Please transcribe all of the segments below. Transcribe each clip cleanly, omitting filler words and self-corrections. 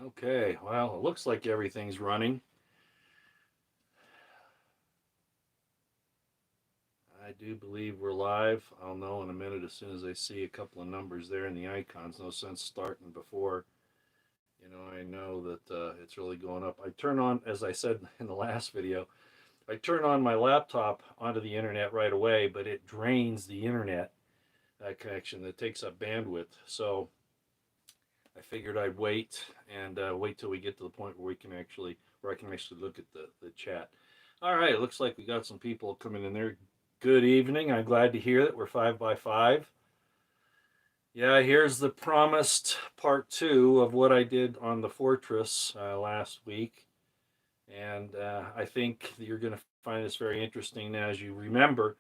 Okay, well, it looks like everything's running. I do believe we're live. I'll know in a minute as soon as I see a couple of numbers there in the icons. No sense starting before, I know that it's really going up. I turn on, as I said in the last video, I turn on my laptop onto the internet right away, but it drains the internet connection that takes up bandwidth. So I figured I'd wait and wait till we get to the point where I can actually look at the chat. All right, it looks like we got some people coming in there. Good evening. I'm glad to hear that we're 5 by 5. Yeah, here's the promised part 2 of what I did on the fortress last week. And I think you're going to find this very interesting. Now, as you remember,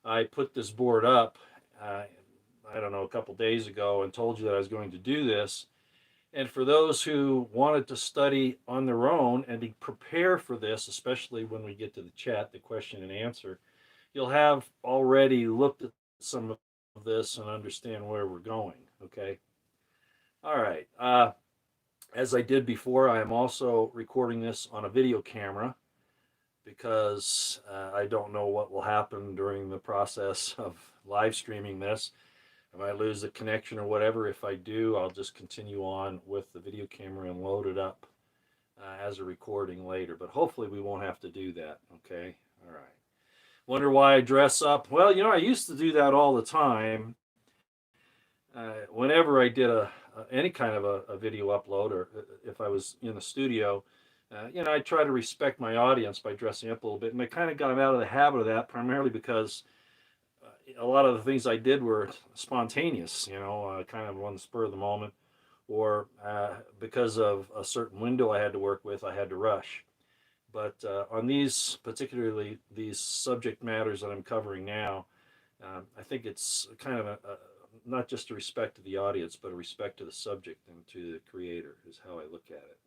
I put this board up, uh, I don't know, a couple days ago and told you that I was going to do this. And for those who wanted to study on their own and to prepare for this, especially when we get to the chat, the question and answer, you'll have already looked at some of this and understand where we're going. Okay. All right. As I did before, I am also recording this on a video camera because I don't know what will happen during the process of live streaming this. I might lose the connection or whatever. If I do, I'll just continue on with the video camera and load it up as a recording later. But hopefully, we won't have to do that. Okay. All right. Wonder why I dress up? Well, I used to do that all the time. Whenever I did any kind of a video upload, or if I was in the studio, I try to respect my audience by dressing up a little bit. And I kind of got out of the habit of that primarily because a lot of the things I did were spontaneous, kind of on the spur of the moment, or because of a certain window I had to work with, I had to rush. But on these, particularly these subject matters that I'm covering now, I think it's kind of not just a respect to the audience, but a respect to the subject and to the creator, is how I look at it.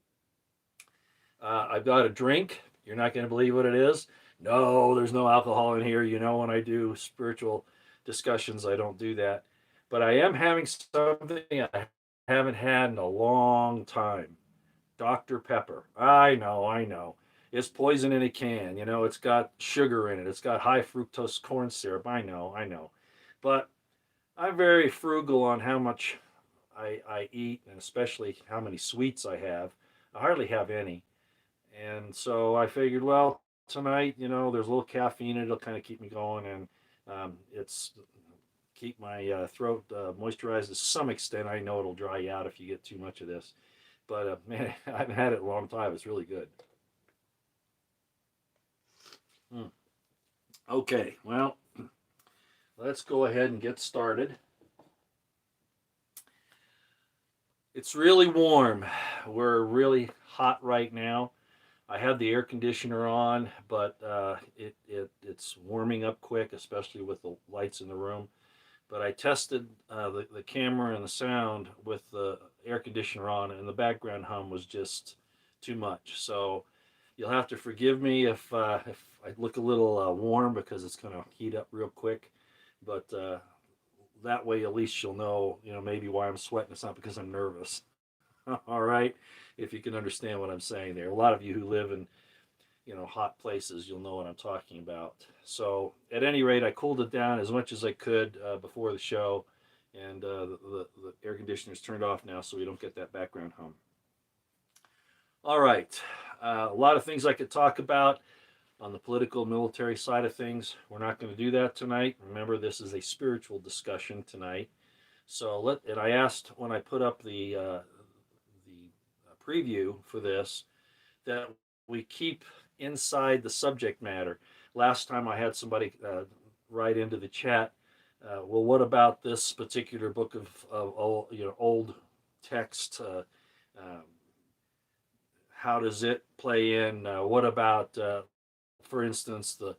I've got a drink. You're not going to believe what it is. No, there's no alcohol in here. When I do spiritual discussions, I don't do that. But I am having something I haven't had in a long time. Dr. Pepper. I know. It's poison in a can. It's got sugar in it. It's got high fructose corn syrup. I know. But I'm very frugal on how much I eat, and especially how many sweets I have. I hardly have any. And so I figured, well, tonight, there's a little caffeine in it. It'll kind of keep me going, and it's keep my throat moisturized to some extent. I know it'll dry you out if you get too much of this, but man, I haven't had it in a long time. It's really good. Mm. Okay, well, let's go ahead and get started. It's really warm. We're really hot right now. I have the air conditioner on, but it's warming up quick, especially with the lights in the room. But I tested the camera and the sound with the air conditioner on, and the background hum was just too much. So you'll have to forgive me if I look a little warm because it's going to heat up real quick. But that way, at least you'll know, maybe why I'm sweating. It's not because I'm nervous. All right, if you can understand what I'm saying there. A lot of you who live in hot places, you'll know what I'm talking about. So at any rate, I cooled it down as much as I could before the show, and the air conditioner's turned off now, so we don't get that background hum. All right, a lot of things I could talk about on the political military side of things. We're not going to do that tonight. Remember, this is a spiritual discussion tonight. So and I asked when I put up the preview for this that we keep inside the subject matter. Last time I had somebody write into the chat, well, what about this particular book of old text? How does it play in? What about, for instance, the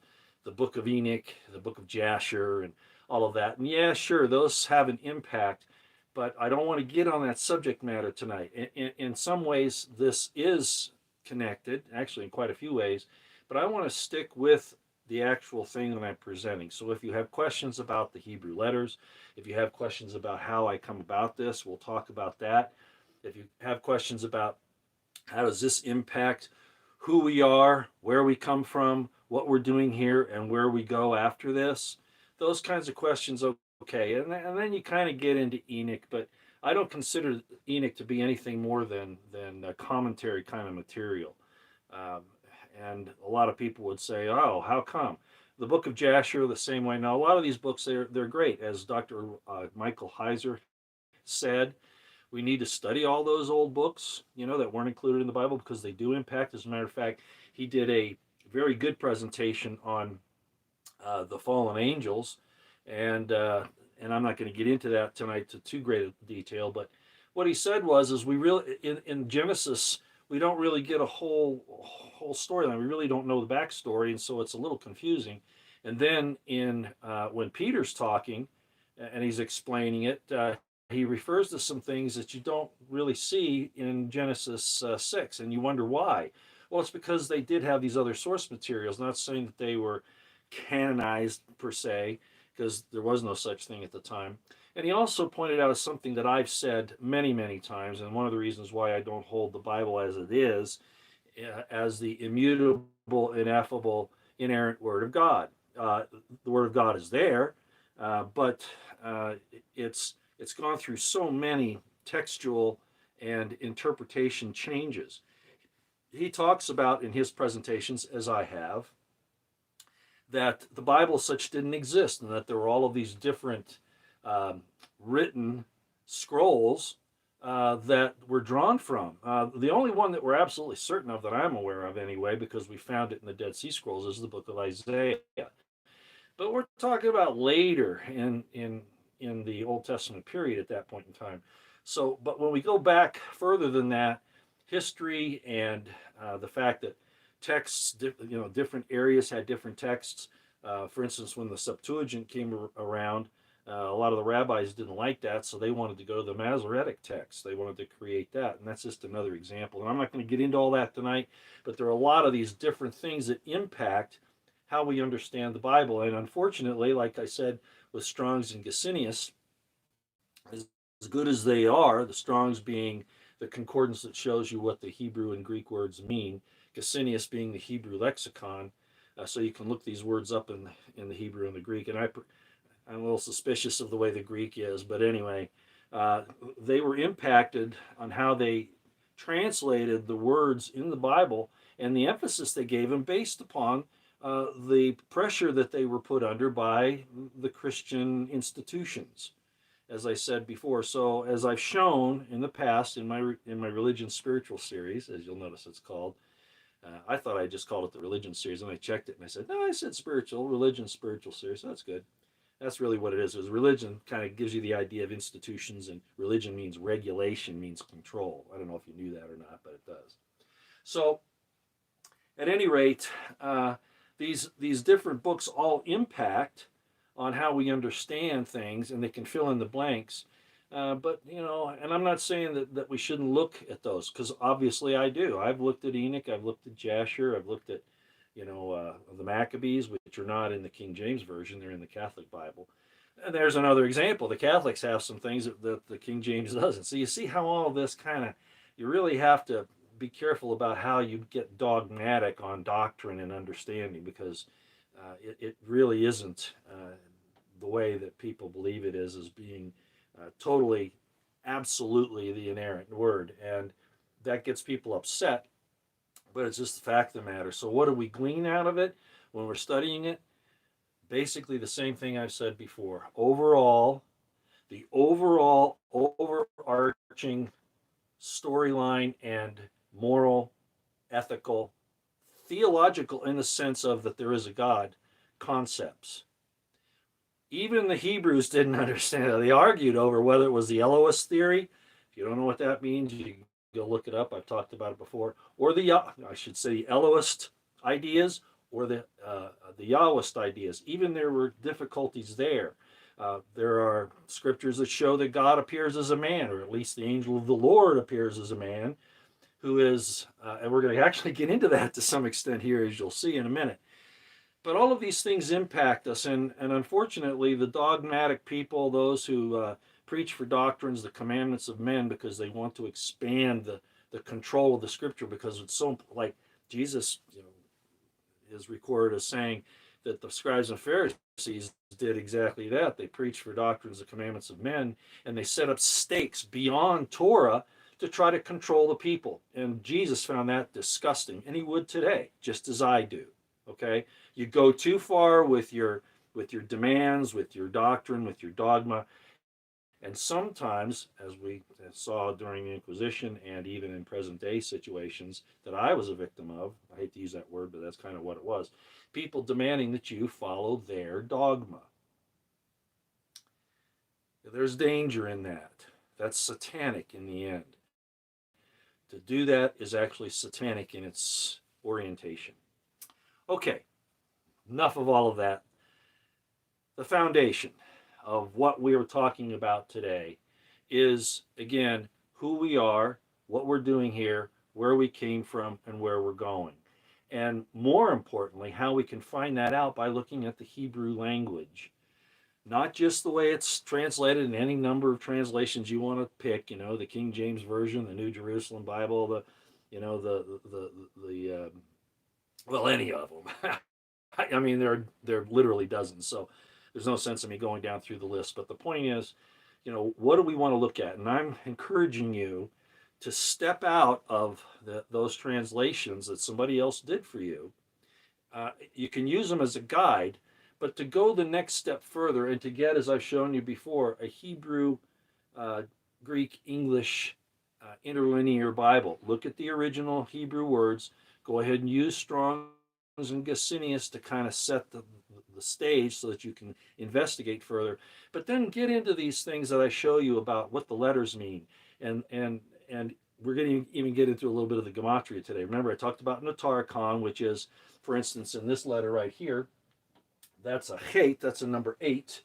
book of Enoch, the book of Jasher, and all of that? And yeah, sure, those have an impact, but I don't want to get on that subject matter tonight. In some ways, this is connected, actually, in quite a few ways, but I want to stick with the actual thing that I'm presenting. So if you have questions about the Hebrew letters, if you have questions about how I come about this, we'll talk about that. If you have questions about How does this impact who we are, where we come from, what we're doing here, and where we go after this? Those kinds of questions, okay. And then you kind of get into Enoch, but I don't consider Enoch to be anything more than a commentary kind of material. Um, and a lot of people would say, "Oh, how come?" The Book of Jasher the same way. Now, a lot of these books they're great, as Dr. Michael Heiser said. We need to study all those old books, that weren't included in the Bible because they do impact. As a matter of fact, he did a very good presentation on the fallen angels, and and I'm not going to get into that tonight to too great a detail. But what he said was, is we really in Genesis we don't really get a whole storyline. We really don't know the backstory, and so it's a little confusing. And then in when Peter's talking and he's explaining it, he refers to some things that you don't really see in Genesis 6, and you wonder why. Well, it's because they did have these other source materials. Not saying that they were canonized per se, because there was no such thing at the time. And he also pointed out something that I've said many, many times, and one of the reasons why I don't hold the Bible as it is, as the immutable, ineffable, inerrant Word of God. The Word of God is there, but uh, it's gone through so many textual and interpretation changes. He talks about in his presentations, as I have, that the Bible as such didn't exist, and that there were all of these different written scrolls that were drawn from. The only one that we're absolutely certain of, that I'm aware of anyway, because we found it in the Dead Sea Scrolls, is the book of Isaiah. But we're talking about later in the Old Testament period at that point in time. So, but when we go back further than that, history and the fact that texts, different areas had different texts. For instance, when the Septuagint came around, a lot of the rabbis didn't like that, so they wanted to go to the Masoretic text. They wanted to create that, and that's just another example. And I'm not going to get into all that tonight, but there are a lot of these different things that impact how we understand the Bible. And unfortunately, like I said, with Strong's and Gesenius, as good as they are, the Strong's being the concordance that shows you what the Hebrew and Greek words mean, Gesenius being the Hebrew lexicon, so you can look these words up in the Hebrew and the Greek. And I'm a little suspicious of the way the Greek is, but anyway, they were impacted on how they translated the words in the Bible and the emphasis they gave them based upon the pressure that they were put under by the Christian institutions, as I said before. So, as I've shown in the past in my religion spiritual series, as you'll notice it's called, I thought I just called it the religion series, and I checked it and I said, no, I said spiritual religion spiritual series. So that's good. That's really what it is. Is religion kind of gives you the idea of institutions, and religion means regulation, means control. I don't know if you knew that or not, but it does. So, at any rate, these different books all impact on how we understand things, and they can fill in the blanks. But and I'm not saying that we shouldn't look at those, because obviously I do. I've looked at Enoch, I've looked at Jasher, I've looked at the Maccabees, which are not in the King James version; they're in the Catholic Bible. And there's another example. The Catholics have some things that the King James doesn't. So you see how all of this kind of, you really have to be careful about how you get dogmatic on doctrine and understanding, because it really isn't the way that people believe it is, as being totally, absolutely the inerrant word. And that gets people upset, but it's just the fact of the matter. So what do we glean out of it when we're studying it? Basically the same thing I've said before. Overall, the overall overarching storyline and moral, ethical, theological, in the sense of that there is a God, concepts. Even the Hebrews didn't understand it. They argued over whether it was the Elohist theory. If you don't know what that means, you can go look it up. I've talked about it before. Or I should say, the Elohist ideas, or the Yahwist ideas. Even there were difficulties there. There are scriptures that show that God appears as a man, or at least the angel of the Lord appears as a man, who is, and we're going to actually get into that to some extent here, as you'll see in a minute. But all of these things impact us, and unfortunately, the dogmatic people, those who preach for doctrines, the commandments of men, because they want to expand the control of the scripture, because it's so, like Jesus, is recorded as saying that the scribes and Pharisees did exactly that. They preached for doctrines and commandments of men, and they set up stakes beyond Torah to try to control the people. And Jesus found that disgusting, and he would today, just as I do. Okay, you go too far with your demands, with your doctrine, with your dogma, and sometimes, as we saw during the Inquisition and even in present day situations that I was a victim of, I hate to use that word, but that's kind of what it was, people demanding that you follow their dogma. There's danger in that. That's satanic in the end. To do that is actually satanic in its orientation. Okay, enough of all of that. The foundation of what we are talking about today is, again, who we are, what we're doing here, where we came from, and where we're going. And more importantly, how we can find that out by looking at the Hebrew language. Not just the way it's translated in any number of translations you want to pick, the King James Version, the New Jerusalem Bible, well, any of them. I mean, there are literally dozens, so there's no sense in me going down through the list. But the point is, what do we want to look at? And I'm encouraging you to step out of those translations that somebody else did for you. You can use them as a guide, but to go the next step further and to get, as I've shown you before, a Hebrew, Greek, English interlinear Bible. Look at the original Hebrew words. Go ahead and use Strong's and Gesenius to kind of set the stage so that you can investigate further. But then get into these things that I show you about what the letters mean. And we're going to even get into a little bit of the gematria today. Remember, I talked about notarchon, which is, for instance, in this letter right here, that's a chet, that's a number 8.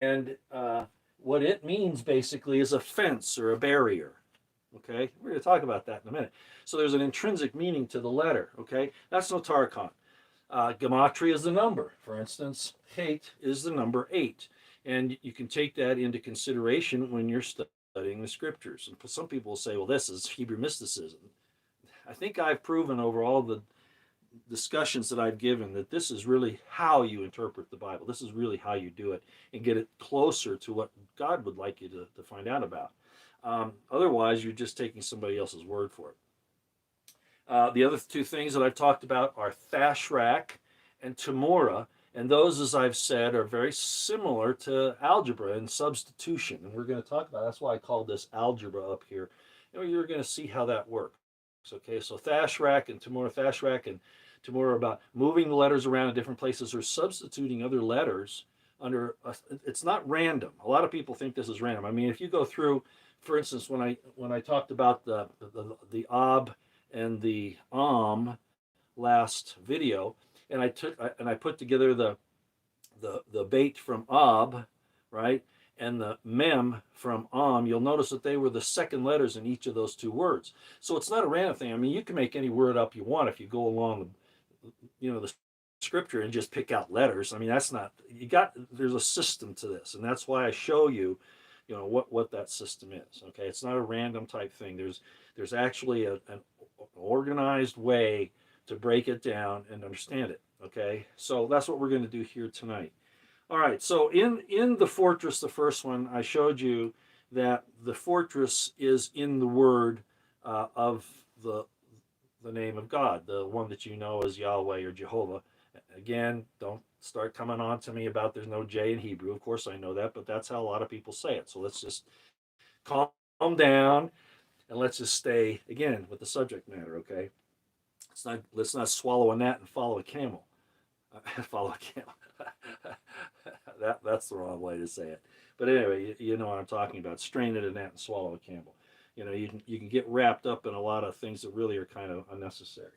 And what it means basically is a fence or a barrier. Okay, we're going to talk about that in a minute. So there's an intrinsic meaning to the letter. Okay, that's notarchon. Gematria is the number. For instance, chet is the number 8. And you can take that into consideration when you're studying the scriptures. And some people will say, well, this is Hebrew mysticism. I think I've proven over all the discussions that I've given that this is really how you interpret the Bible. This is really how you do it and get it closer to what God would like you to find out about. Otherwise, you're just taking somebody else's word for it. The other two things that I've talked about are thashrak and tamura, and those, as I've said, are very similar to algebra and substitution, and we're going to talk about. That's why I called this algebra up here. You're going to see how that works. Okay, so thashrak and tamura are about moving the letters around in different places or substituting other letters under. It's not random. A lot of people think this is random. I mean, if you go through, for instance, when I talked about the ab and the last video, and I put together the bait from ab, right, and the mem from you'll notice that they were the second letters in each of those two words. So it's not a random thing. I mean, you can make any word up you want if you go along the scripture and just pick out letters. I mean, that's not, there's a system to this, and that's why I show you what that system is. Okay, it's not a random type thing. There's actually an organized way to break it down and understand it. Okay, so that's what we're going to do here tonight. All right, so in the fortress, the first one, I showed you that the fortress is in the word of the name of God, the one that you know as Yahweh or Jehovah. Again, don't start coming on to me about there's no J in Hebrew. Of course I know that, but that's how a lot of people say it. So let's just calm down and let's just stay, again, with the subject matter, okay? Let's not swallow a gnat and follow a camel. Follow a camel. That's the wrong way to say it. But anyway, you know what I'm talking about. Strain at a gnat and swallow a camel. You can get wrapped up in a lot of things that really are kind of unnecessary.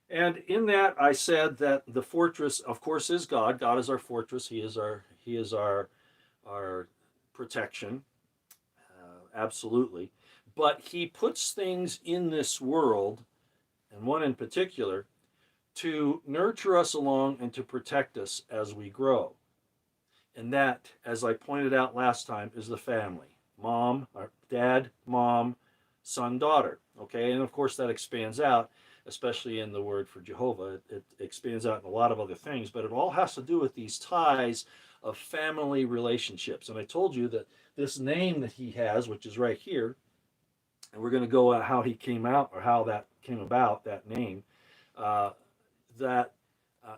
And in that, I said that the fortress, of course, is God. God is our fortress. He is our protection, absolutely. But He puts things in this world, and one in particular, to nurture us along and to protect us as we grow. And that, as I pointed out last time, is the family. Mom, or dad, mom, son, daughter. Okay, and of course that expands out, especially in the word for Jehovah. It expands out in a lot of other things, but it all has to do with these ties of family relationships. And I told you that this name that he has, which is right here, and we're going to go at how he came out or how that came about, that name, uh, that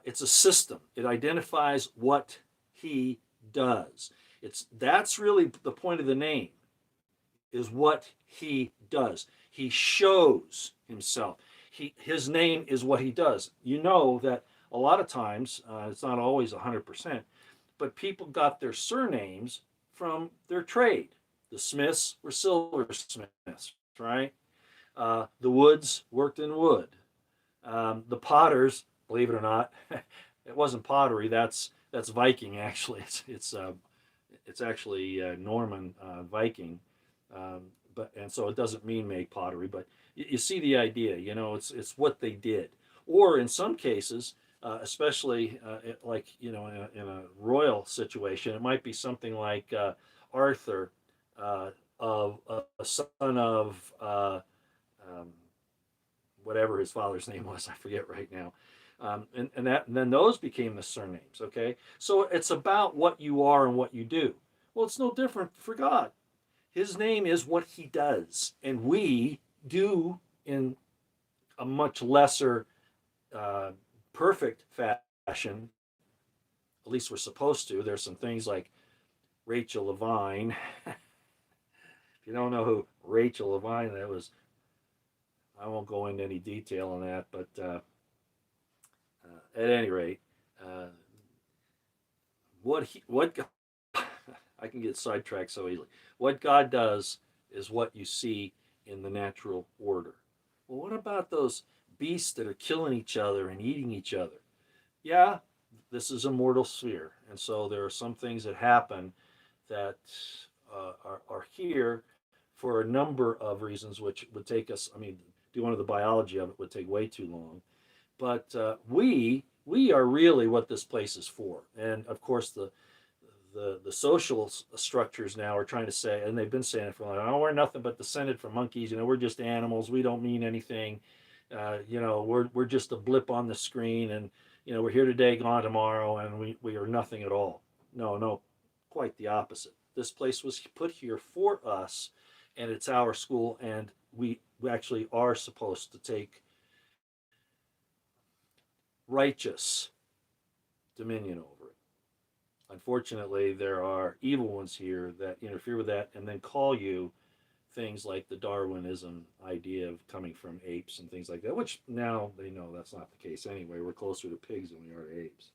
it's a system. It identifies what he does. That's really the point of the name, is what he does. He shows himself. His name is what he does. You know that a lot of times, it's not always 100%, but people got their surnames from their trade. The Smiths were silversmiths, right? The Woods worked in wood. The Potters, believe it or not, it wasn't pottery. That's Viking actually. It's actually Norman Viking, but and so it doesn't mean make pottery, but you see the idea. You know, it's what they did, or in some cases, especially like in a royal situation, it might be something like Arthur, of a son of um, whatever his father's name was, I forget right now. And then those became the surnames. Okay, so it's about what you are and what you do. Well, it's no different for God. His name is what he does, and we do in a much lesser, uh, perfect fashion. At least we're supposed to. There's some things like Rachel Levine. If you don't know who Rachel Levine, that was, I won't go into any detail on that, but at any rate, uh, what I can get sidetracked so easily. What God does is what you see in the natural order. Well, what about those beasts that are killing each other and eating each other? Yeah, this is a mortal sphere, and so there are some things that happen that are here for a number of reasons, which would take us. I mean, doing the biology of it would take way too long. But we are really what this place is for, and of course the social structures now are trying to say, and they've been saying it for a long time. Oh, we're nothing but descended from monkeys. You know, we're just animals. We don't mean anything. We're just a blip on the screen, and we're here today, gone tomorrow, and we are nothing at all. No, no, quite the opposite. This place was put here for us, and it's our school, and we actually are supposed to take righteous dominion over it. Unfortunately, there are evil ones here that interfere with that and then call you things like the Darwinism idea of coming from apes and things like that, which now they know that's not the case anyway. We're closer to pigs than we are to apes.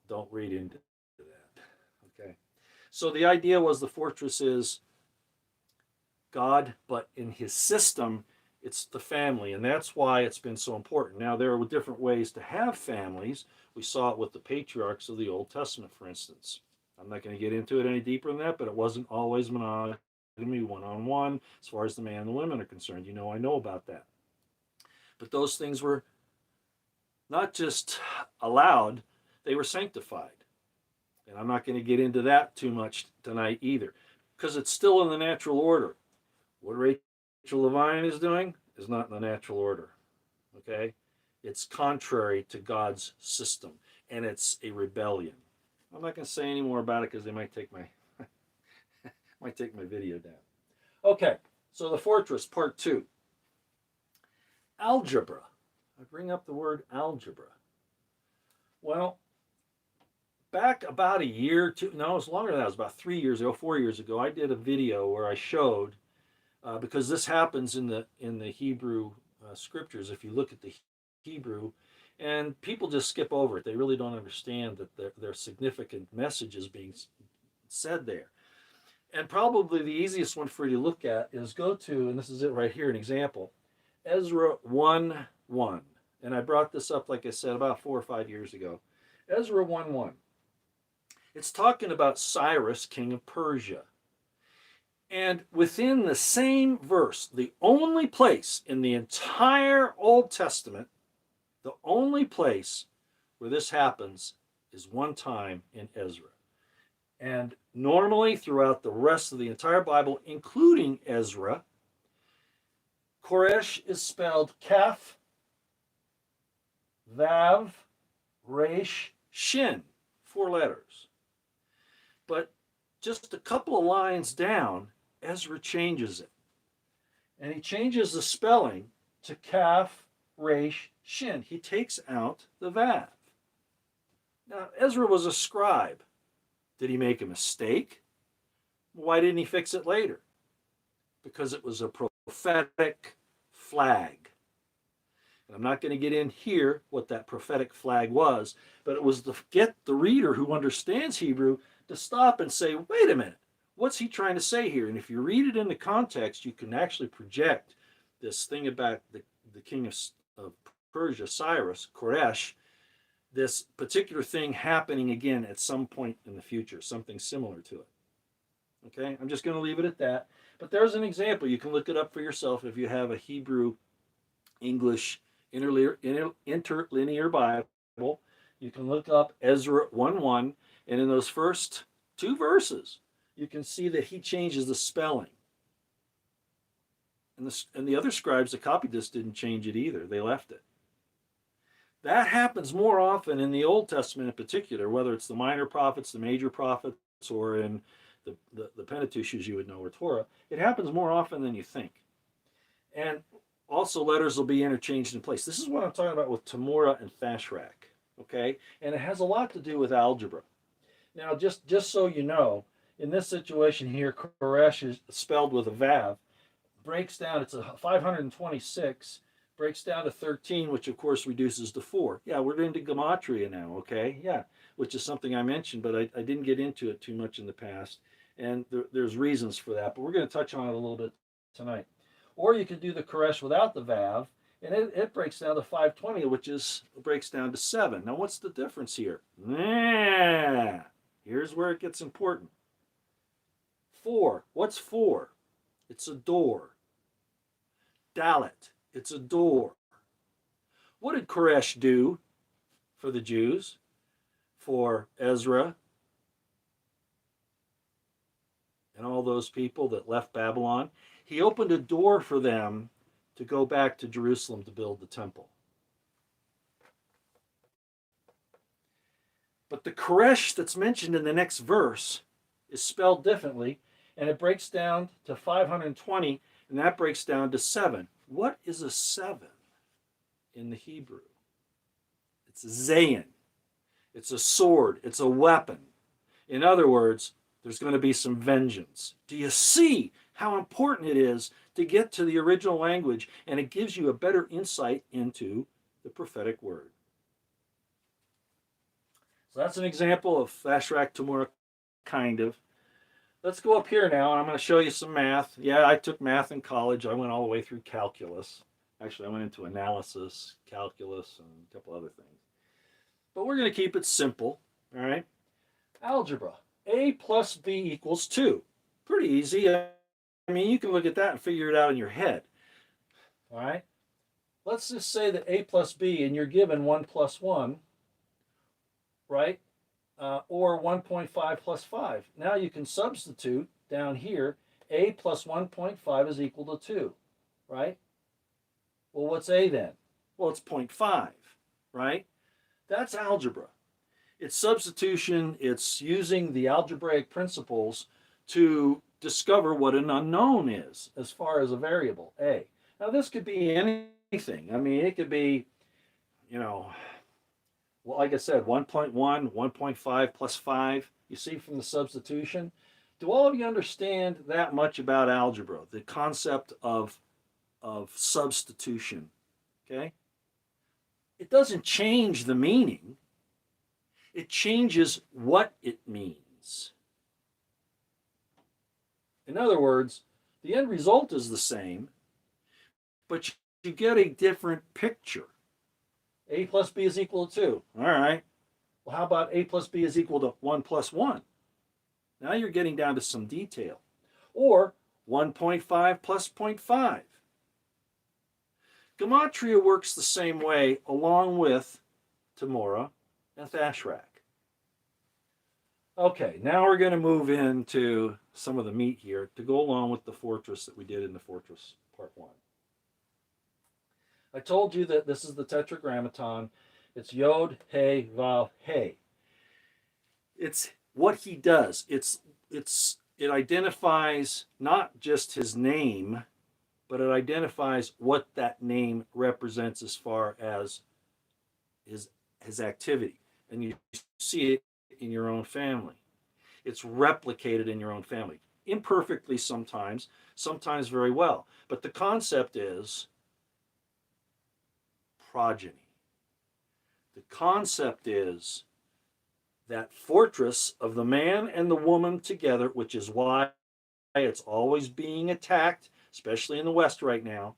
Don't read into that. Okay. So the idea was the fortress is God, but in his system, it's the family, and that's why it's been so important. Now, there are different ways to have families. We saw it with the patriarchs of the Old Testament, for instance. I'm not going to get into it any deeper than that, but it wasn't always monogamy, one on one, as far as the man and the women are concerned. I know about that. But those things were not just allowed, they were sanctified. And I'm not going to get into that too much tonight either, because it's still in the natural order. What Rachel Levine is doing is not in the natural order. Okay? It's contrary to God's system, and it's a rebellion. I'm not going to say any more about it because they might take my might take my video down. Okay, so the fortress, part 2. Algebra. I bring up the word algebra. Well, back about a year, two, no, it's longer than that. It was about 3 years ago, 4 years ago. I did a video where I showed, because this happens in the Hebrew scriptures. If you look at the Hebrew, and people just skip over it. They really don't understand that there's significant messages being said there. And probably the easiest one for you to look at is go to, and this is it right here, an example, Ezra 1:1. And I brought this up, like I said, about 4 or 5 years ago. Ezra 1:1. It's talking about Cyrus, king of Persia. And within the same verse, the only place in the entire Old Testament, the only place where this happens is one time in Ezra. And normally throughout the rest of the entire Bible, including Ezra, Koresh is spelled Kaf, Vav, Resh, Shin, 4 letters. But just a couple of lines down, Ezra changes it. And he changes the spelling to Kaf, Resh, Shin. He takes out the Vav. Now, Ezra was a scribe. Did he make a mistake? Why didn't he fix it later? Because it was a prophetic flag. And I'm not going to get in here what that prophetic flag was, but it was to get the reader who understands Hebrew to stop and say, wait a minute, what's he trying to say here? And if you read it in the context, you can actually project this thing about the king of Persia, Cyrus, Koresh, this particular thing happening again at some point in the future, something similar to it. Okay, I'm just going to leave it at that. But there's an example. You can look it up for yourself if you have a Hebrew English interlinear Bible. You can look up Ezra 1:1, and in those first 2 verses, you can see that he changes the spelling. And the other scribes that copied this didn't change it either. They left it. That happens more often in the Old Testament in particular, whether it's the minor prophets, the major prophets, or in the Pentateuch, as you would know, or Torah. It happens more often than you think. And also letters will be interchanged in place. This is what I'm talking about with Tamura and Thashrak, okay? And it has a lot to do with algebra. Now, just so you know, in this situation here, Koresh is spelled with a Vav, breaks down, it's a 526, breaks down to 13, which of course reduces to 4. Yeah, we're into gematria now, okay? Yeah, which is something I mentioned, but I didn't get into it too much in the past. And there's reasons for that, but we're going to touch on it a little bit tonight. Or you could do the Koresh without the Vav, and it breaks down to 520, which breaks down to 7. Now, what's the difference here? Here's where it gets important. 4. What's 4? It's a door. Dalet. It's a door. What did Koresh do for the Jews? For Ezra and all those people that left Babylon? He opened a door for them to go back to Jerusalem to build the temple. But the Koresh that's mentioned in the next verse is spelled differently, and it breaks down to 520, and that breaks down to 7. What is a 7 in the Hebrew? It's a zayin. It's a sword. It's a weapon. In other words, there's going to be some vengeance. Do you see how important it is to get to the original language? And it gives you a better insight into the prophetic word. So that's an example of Thashrak Tamura, kind of. Let's go up here now, and I'm going to show you some math. Yeah, I took math in college. I went all the way through calculus. Actually, I went into analysis, calculus, and a couple other things. But we're going to keep it simple, all right? Algebra. A plus B equals 2. Pretty easy. I mean, you can look at that and figure it out in your head, all right? Let's just say that A plus B, and you're given 1 plus 1, right? Or 1.5 plus 5. Now you can substitute down here, A plus 1.5 is equal to 2, right? Well, what's A then? Well, it's 0.5, right? That's algebra. It's substitution. It's using the algebraic principles to discover what an unknown is as far as a variable, A. Now, this could be anything. I mean, it could be, well, like I said, 1.1, 1.5 plus 5. You see from the substitution. Do all of you understand that much about algebra, the concept of substitution? Okay? It doesn't change the meaning. It changes what it means. In other words, the end result is the same, but you get a different picture. A plus B is equal to 2. All right. Well, how about A plus B is equal to 1 plus 1? Now you're getting down to some detail. Or 1.5 plus 0.5. Gematria works the same way along with Tamura and Thashrak. Okay, now we're going to move into some of the meat here to go along with the fortress that we did in the fortress part 1. I told you that this is the tetragrammaton. It's Yod, He, Vav, He. It's what he does. It identifies not just his name, but it identifies what that name represents as far as his his activity. And you see it in your own family. It's replicated in your own family. Imperfectly sometimes, sometimes very well. But the concept is progeny. The concept is that fortress of the man and the woman together, which is why it's always being attacked, especially in the West right now.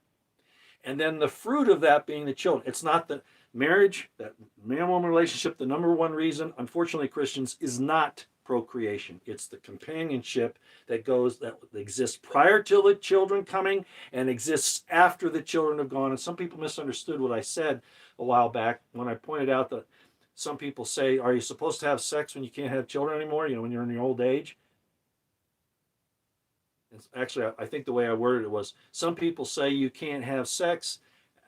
And then the fruit of that being the children. It's not the marriage, that man-woman relationship. The number one reason, unfortunately, Christians, is not procreation. It's the companionship that exists prior to the children coming and exists after the children have gone. And some people misunderstood what I said a while back when I pointed out that some people say, "Are you supposed to have sex when you can't have children anymore? You know, when you're in your old age?" Actually, I think the way I worded it was, some people say you can't have sex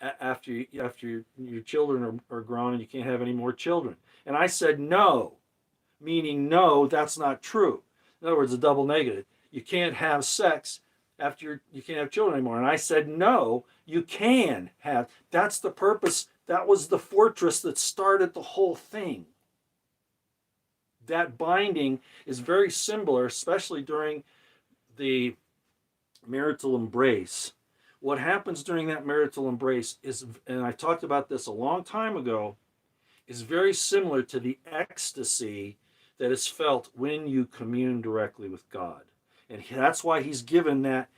after your children are grown and you can't have any more children. And I said no, meaning no, that's not true. In other words, a double negative. You can't have sex after you can't have children anymore. And I said no, you can have. That's the purpose. That was the fortress that started the whole thing. That binding is very similar, especially during the marital embrace. What happens during that marital embrace is, and I talked about this a long time ago, is very similar to the ecstasy that is felt when you commune directly with God. And that's why he's given that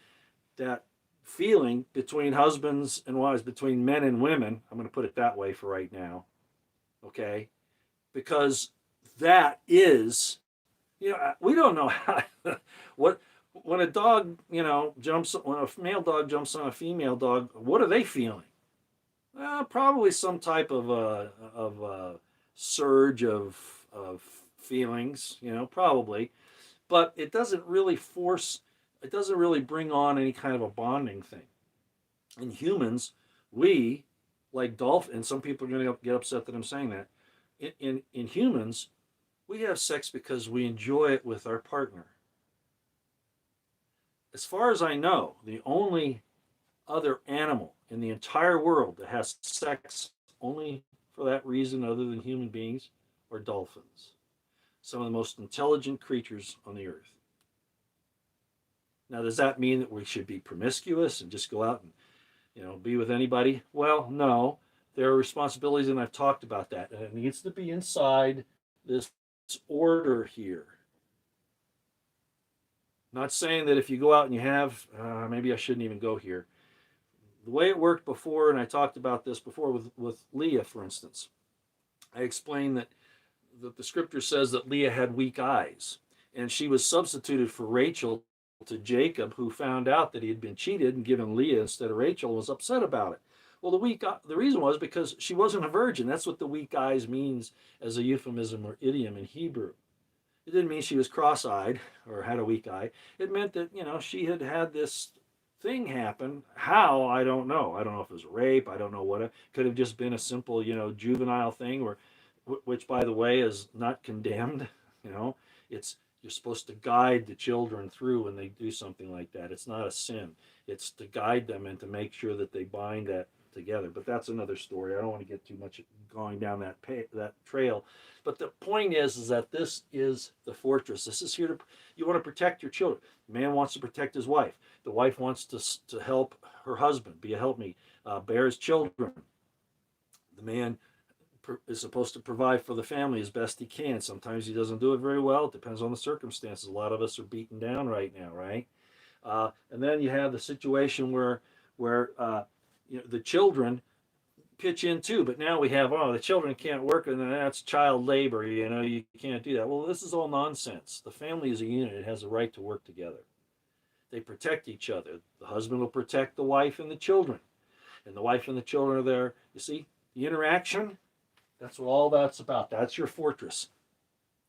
feeling between husbands and wives, between men and women. I'm going to put it that way for right now. Okay? Because that is, we don't know how, what, when a dog, when a male dog jumps on a female dog, what are they feeling? Probably some type of a surge of feelings, probably, but it doesn't really bring on any kind of a bonding thing. In humans, we, like dolphins, and some people are going to get upset that I'm saying that. In humans, we have sex because we enjoy it with our partner. As far as I know, the only other animal in the entire world that has sex only for that reason other than human beings are dolphins. Some of the most intelligent creatures on the earth. Now, does that mean that we should be promiscuous and just go out and, be with anybody? Well, no. There are responsibilities, and I've talked about that. And it needs to be inside this order here. Not saying that if you go out and you have, maybe I shouldn't even go here. The way it worked before, and I talked about this before with Leah, for instance, I explained that the scripture says that Leah had weak eyes, and she was substituted for Rachel to Jacob, who found out that he had been cheated and given Leah instead of Rachel, and was upset about it. Well, the reason was because she wasn't a virgin. That's what the weak eyes means as a euphemism or idiom in Hebrew. It didn't mean she was cross-eyed or had a weak eye. It meant that, she had had this thing happen. How? I don't know. I don't know if it was rape. I don't know what. It could have just been a simple, juvenile thing, which, by the way, is not condemned. It's you're supposed to guide the children through when they do something like that. It's not a sin. It's to guide them and to make sure that they bind that together. But that's another story. I don't want to get too much going down that trail. But the point is that this is the fortress. This is here you want to protect your children. The man wants to protect his wife. The wife wants to help her husband, be a helpmeet, bear his children. The man is supposed to provide for the family as best he can. Sometimes he doesn't do it very well. It depends on the circumstances. A lot of us are beaten down right now, right? And then you have the situation where the children pitch in too. But now we have, the children can't work, and that's child labor. You can't do that. Well, this is all nonsense. The family is a unit. It has a right to work together. They protect each other. The husband will protect the wife and the children. And the wife and the children are there. You see, the interaction, that's what all that's about. That's your fortress.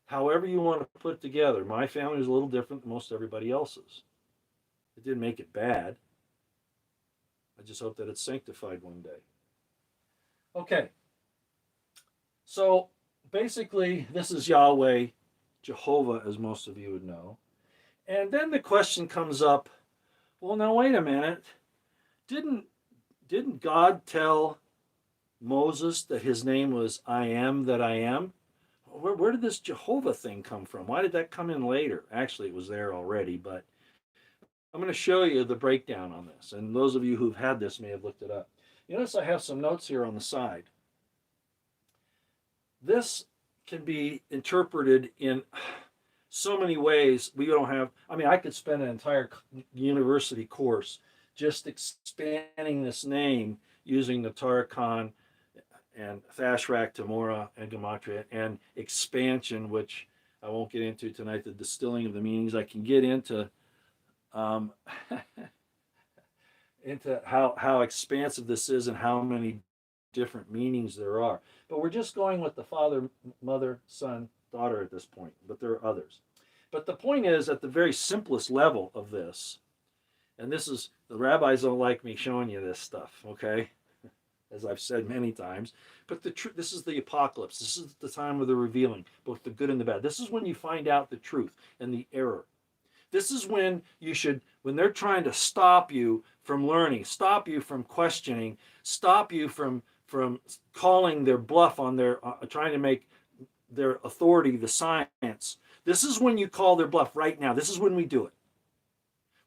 However you want to put it together. My family is a little different than most everybody else's. It didn't make it bad. I just hope that it's sanctified one day. Okay, so basically, this is Yahweh, Jehovah, as most of you would know. And then the question comes up, well, now wait a minute. Didn't didn't God tell Moses that his name was I am that I am? Where did this Jehovah thing come from? Why did that come in later? Actually, it was there already, but I'm going to show you the breakdown on this. And those of you who've had this may have looked it up. You notice I have some notes here on the side. This can be interpreted in so many ways. We don't have, I mean, I could spend an entire university course just expanding this name using the Tarkhan and Thashrak, Tamora, and Gematria, and expansion, which I won't get into tonight, the distilling of the meanings. I can get into um, into how expansive this is and how many different meanings there are. But we're just going with the father, mother, son, daughter at this point, but there are others. But the point is, at the very simplest level of this, and this is, the rabbis don't like me showing you this stuff, okay? As I've said many times, but this is the apocalypse. This is the time of the revealing, both the good and the bad. This is when you find out the truth and the error. This is when you should, when they're trying to stop you from learning, stop you from questioning, stop you from calling their bluff on their trying to make their authority the science. This is when you call their bluff right now. This is when we do it.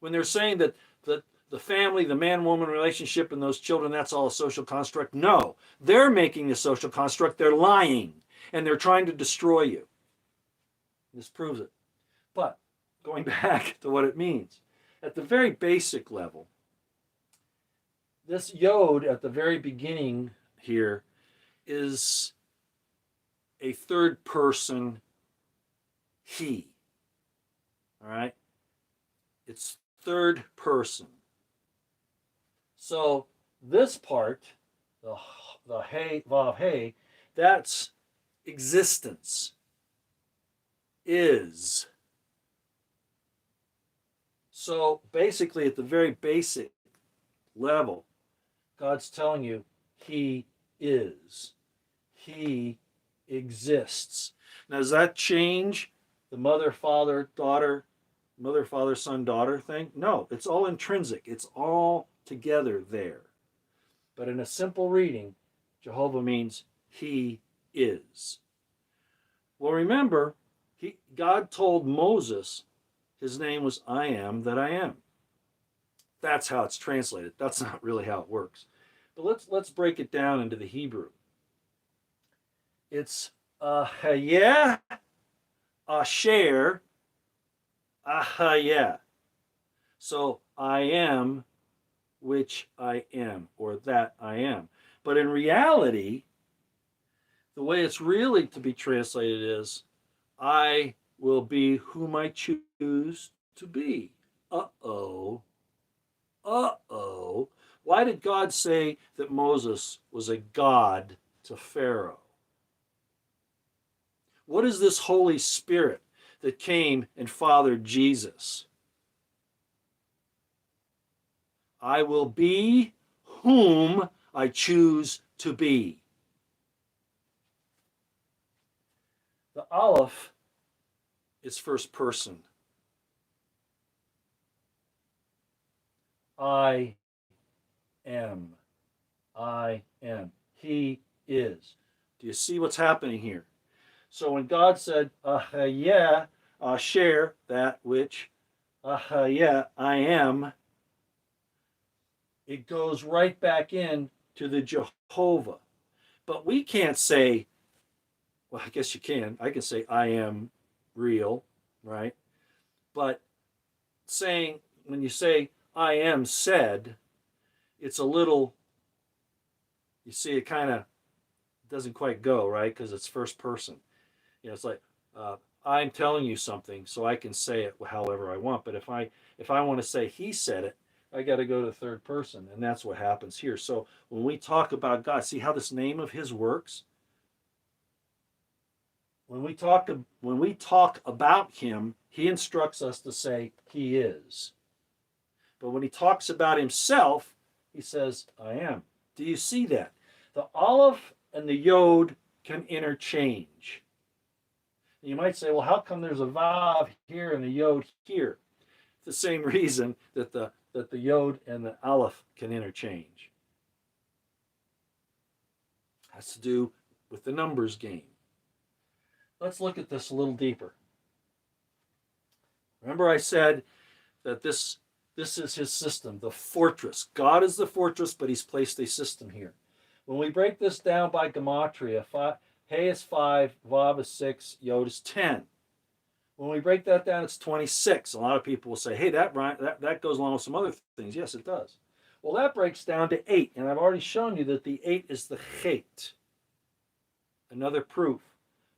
When they're saying that the family, the man-woman relationship, and those children, that's all a social construct. No, they're making a social construct. They're lying, and they're trying to destroy you. This proves it. But going back to what it means, at the very basic level, this yod at the very beginning here is a third person he. All right? It's third person. So this part, the hey, vav hey, that's existence, is. So basically, at the very basic level, God's telling you he is. He exists. Now, does that change the mother, father, daughter, mother, father, son, daughter thing? No, it's all intrinsic. It's all together there. But in a simple reading, Jehovah means he is. Well, remember, God told Moses his name was I am that I am. That's how it's translated. That's not really how it works. But let's break it down into the Hebrew. It's Ahaya, Asher, Ahaya. So I am which I am, or that I am. But in reality, the way it's really to be translated is I will be whom I choose to be. Uh-oh. Uh-oh. Why did God say that Moses was a god to Pharaoh? What is this Holy Spirit that came and fathered Jesus? I will be whom I choose to be. The Aleph is first person. I am. I am. He is. Do you see what's happening here? So when God said, Ahaya, Asher, that which, Ahaya, I am, it goes right back in to the Jehovah. But we can't say, well, I guess you can. I can say, I am real, right? But saying, when you say, I am said, it's a little, you see, it kind of doesn't quite go, right? Because it's first person. You know, it's like, I'm telling you something, so I can say it however I want. But if I want to say he said it, I got to go to third person, and that's what happens here. So when we talk about God, see how this name of his works? When we talk about him, he instructs us to say he is. But when he talks about himself, he says, I am. Do you see that? The aleph and the yod can interchange. You might say, well, how come there's a vav here and a yod here? The same reason that the yod and the aleph can interchange. It has to do with the numbers game. Let's look at this a little deeper. Remember I said that this is his system, the fortress. God is the fortress, but he's placed a system here. When we break this down by gematria, Hey is 5, Vav is 6, Yod is 10. When we break that down, it's 26. A lot of people will say, hey, that goes along with some other things. Yes, it does. Well, that breaks down to 8, and I've already shown you that the 8 is the chet. Another proof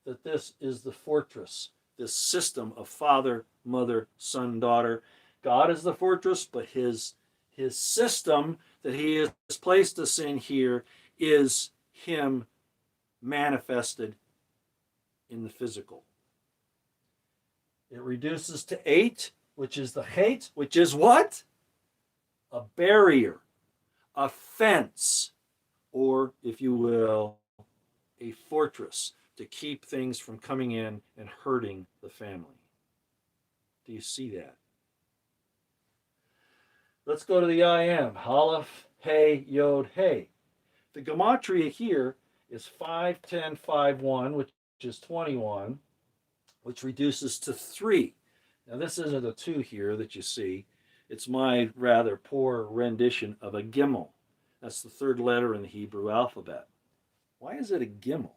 that this is the fortress, this system of father, mother, son, daughter. God is the fortress, but his system that he has placed us in here is him manifested in the physical. It reduces to 8, which is the chet, which is what? A barrier, a fence, or, if you will, a fortress to keep things from coming in and hurting the family. Do you see that? Let's go to the I am. Aleph, Hey, Yod, Hey. The gematria here is 5, 10, 5, 1, which is 21, which reduces to 3. Now, this isn't a 2 here that you see. It's my rather poor rendition of a gimel. That's the third letter in the Hebrew alphabet. Why is it a gimel?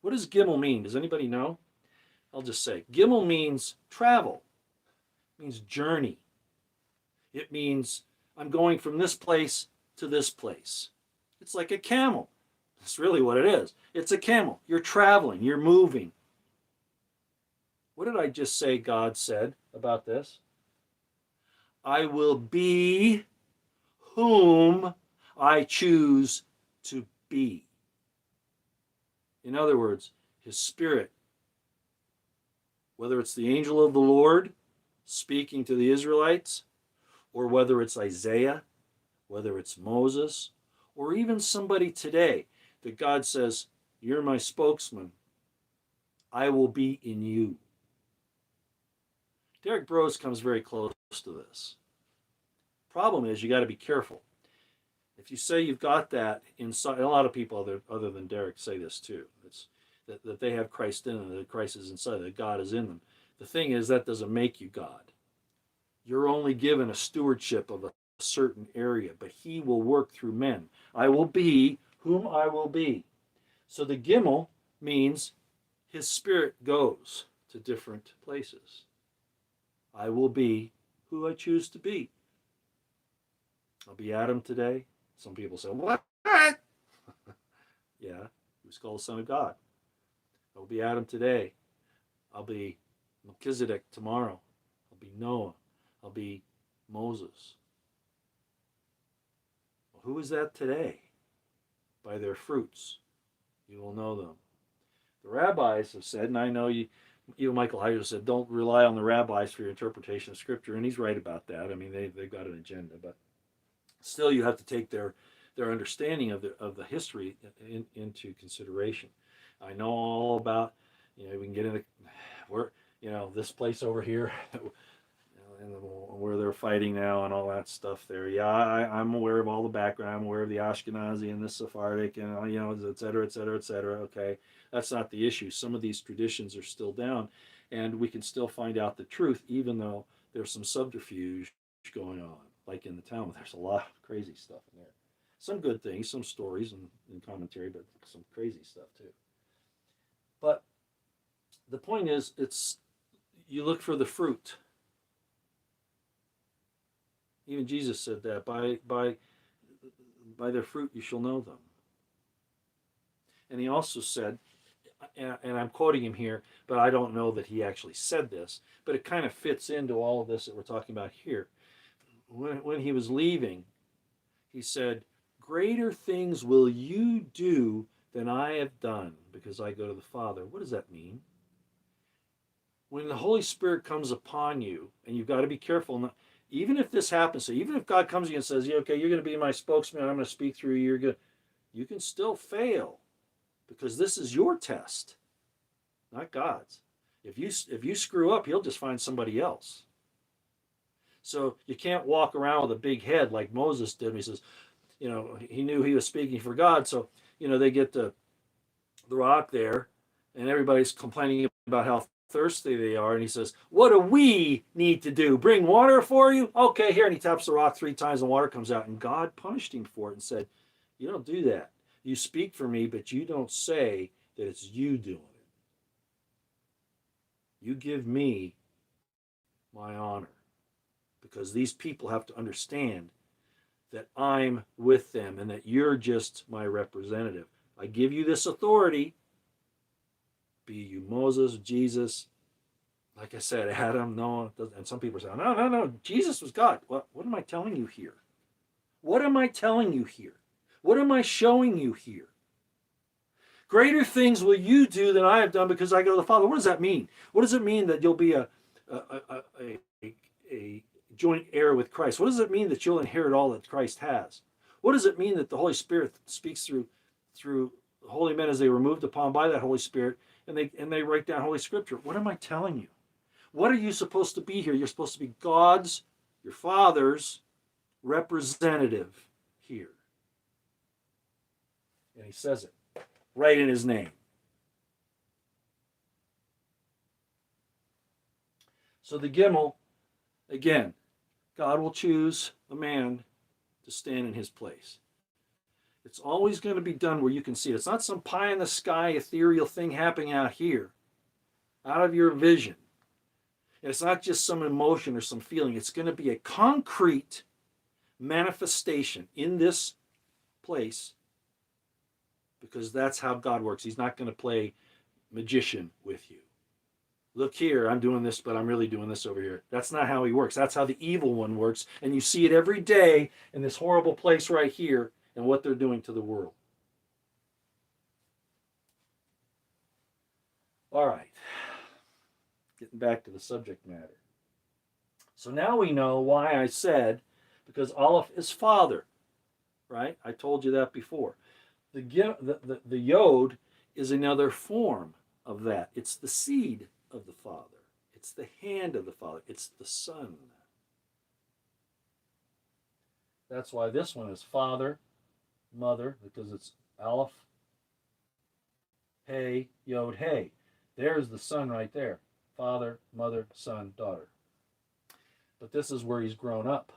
What does gimel mean? Does anybody know? I'll just say. Gimel means travel. It means journey. It means I'm going from this place to this place. It's like a camel. That's really what it is. It's a camel. You're traveling. You're moving. What did I just say God said about this? I will be whom I choose to be. In other words, his spirit, whether it's the angel of the Lord speaking to the Israelites, or whether it's Isaiah, whether it's Moses, or even somebody today that God says, you're my spokesman, I will be in you. Derek Brose comes very close to this. Problem is, you got to be careful. If you say you've got that inside, a lot of people other than Derek say this too. It's that they have Christ in them, that Christ is inside, that God is in them. The thing is, that doesn't make you God. You're only given a stewardship of a certain area, but he will work through men. I will be whom I will be. So the gimel means his spirit goes to different places. I will be who I choose to be. I'll be Adam today. Some people say, what? Yeah, he was called the Son of God. I'll be Adam today. I'll be Melchizedek tomorrow. I'll be Noah. I'll be Moses. Well, who is that today? By their fruits, you will know them. The rabbis have said, and I know even Michael Heiser said, don't rely on the rabbis for your interpretation of Scripture, and he's right about that. I mean, they've got an agenda, but still you have to take their understanding of the history into consideration. I know all about, we can get into this place over here, and where they're fighting now and all that stuff there. Yeah, I'm aware of all the background. I'm aware of the Ashkenazi and the Sephardic and, et cetera, et cetera, et cetera. Okay, that's not the issue. Some of these traditions are still down, and we can still find out the truth, even though there's some subterfuge going on. Like in the Talmud, there's a lot of crazy stuff in there. Some good things, some stories and commentary, but some crazy stuff too. But the point is, you look for the fruit. Even Jesus said that, by their fruit you shall know them. And he also said, and I'm quoting him here, but I don't know that he actually said this, but it kind of fits into all of this that we're talking about here. When he was leaving, he said, greater things will you do than I have done, because I go to the Father. What does that mean? When the Holy Spirit comes upon you, and you've got to be careful, even if this happens, so even if God comes to you and says, yeah, okay, you're going to be my spokesman, I'm going to speak through you, you can still fail because this is your test, not God's. If you screw up, he'll just find somebody else. So you can't walk around with a big head like Moses did. He says, he knew he was speaking for God. So, they get the rock there and everybody's complaining about how thirsty they are. And he says, what do we need to do? Bring water for you? Okay, here. And he taps the rock 3 times and water comes out. And God punished him for it and said, you don't do that. You speak for me, but you don't say that it's you doing it. You give me my honor because these people have to understand that I'm with them and that you're just my representative. I give you this authority, be you Moses, Jesus, like I said, Adam, Noah, and some people say, no, Jesus was God. What am I telling you here? What am I telling you here? What am I showing you here? Greater things will you do than I have done because I go to the Father. What does that mean? What does it mean that you'll be a joint heir with Christ? What does it mean that you'll inherit all that Christ has? What does it mean that the Holy Spirit speaks through holy men as they were moved upon by that Holy Spirit and they write down Holy Scripture? What am I telling you? What are you supposed to be here? You're supposed to be God's, your Father's representative here. And he says it right in his name. So the Gimel, again, God will choose a man to stand in his place. It's always going to be done where you can see it. It's not some pie in the sky ethereal thing happening out here, out of your vision. And it's not just some emotion or some feeling. It's going to be a concrete manifestation in this place because that's how God works. He's not going to play magician with you. Look here, I'm doing this, but I'm really doing this over here. That's not how he works. That's how the evil one works. And you see it every day in this horrible place right here and what they're doing to the world. All right. Getting back to the subject matter. So now we know why I said, because Aleph is father, right? I told you that before. The Yod is another form of that. It's the seed of the Father. It's the hand of the Father. It's the Son. That's why this one is father, mother, because it's Aleph, Hey, Yod, Hey. There's the son right there. Father, mother, son, daughter. But this is where he's grown up.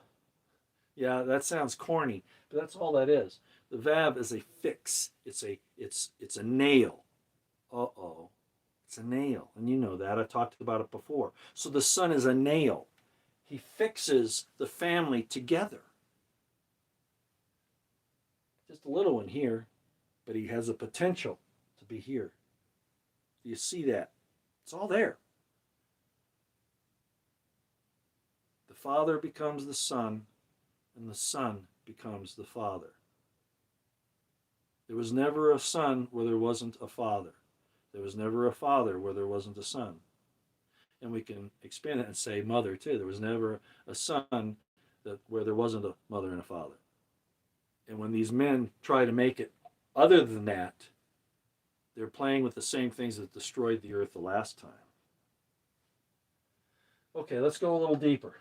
Yeah, that sounds corny, but that's all that is. The Vav is a fix. It's a nail. Uh-oh. It's a nail. And you know that. I talked about it before. So the son is a nail. He fixes the family together. Just a little one here, but he has a potential to be here. Do you see that? It's all there. The Father becomes the Son, and the Son becomes the Father. There was never a son where there wasn't a father. There was never a father where there wasn't a son. And we can expand it and say mother too. There was never a son where there wasn't a mother and a father. And when these men try to make it other than that, they're playing with the same things that destroyed the earth the last time. Okay, let's go a little deeper.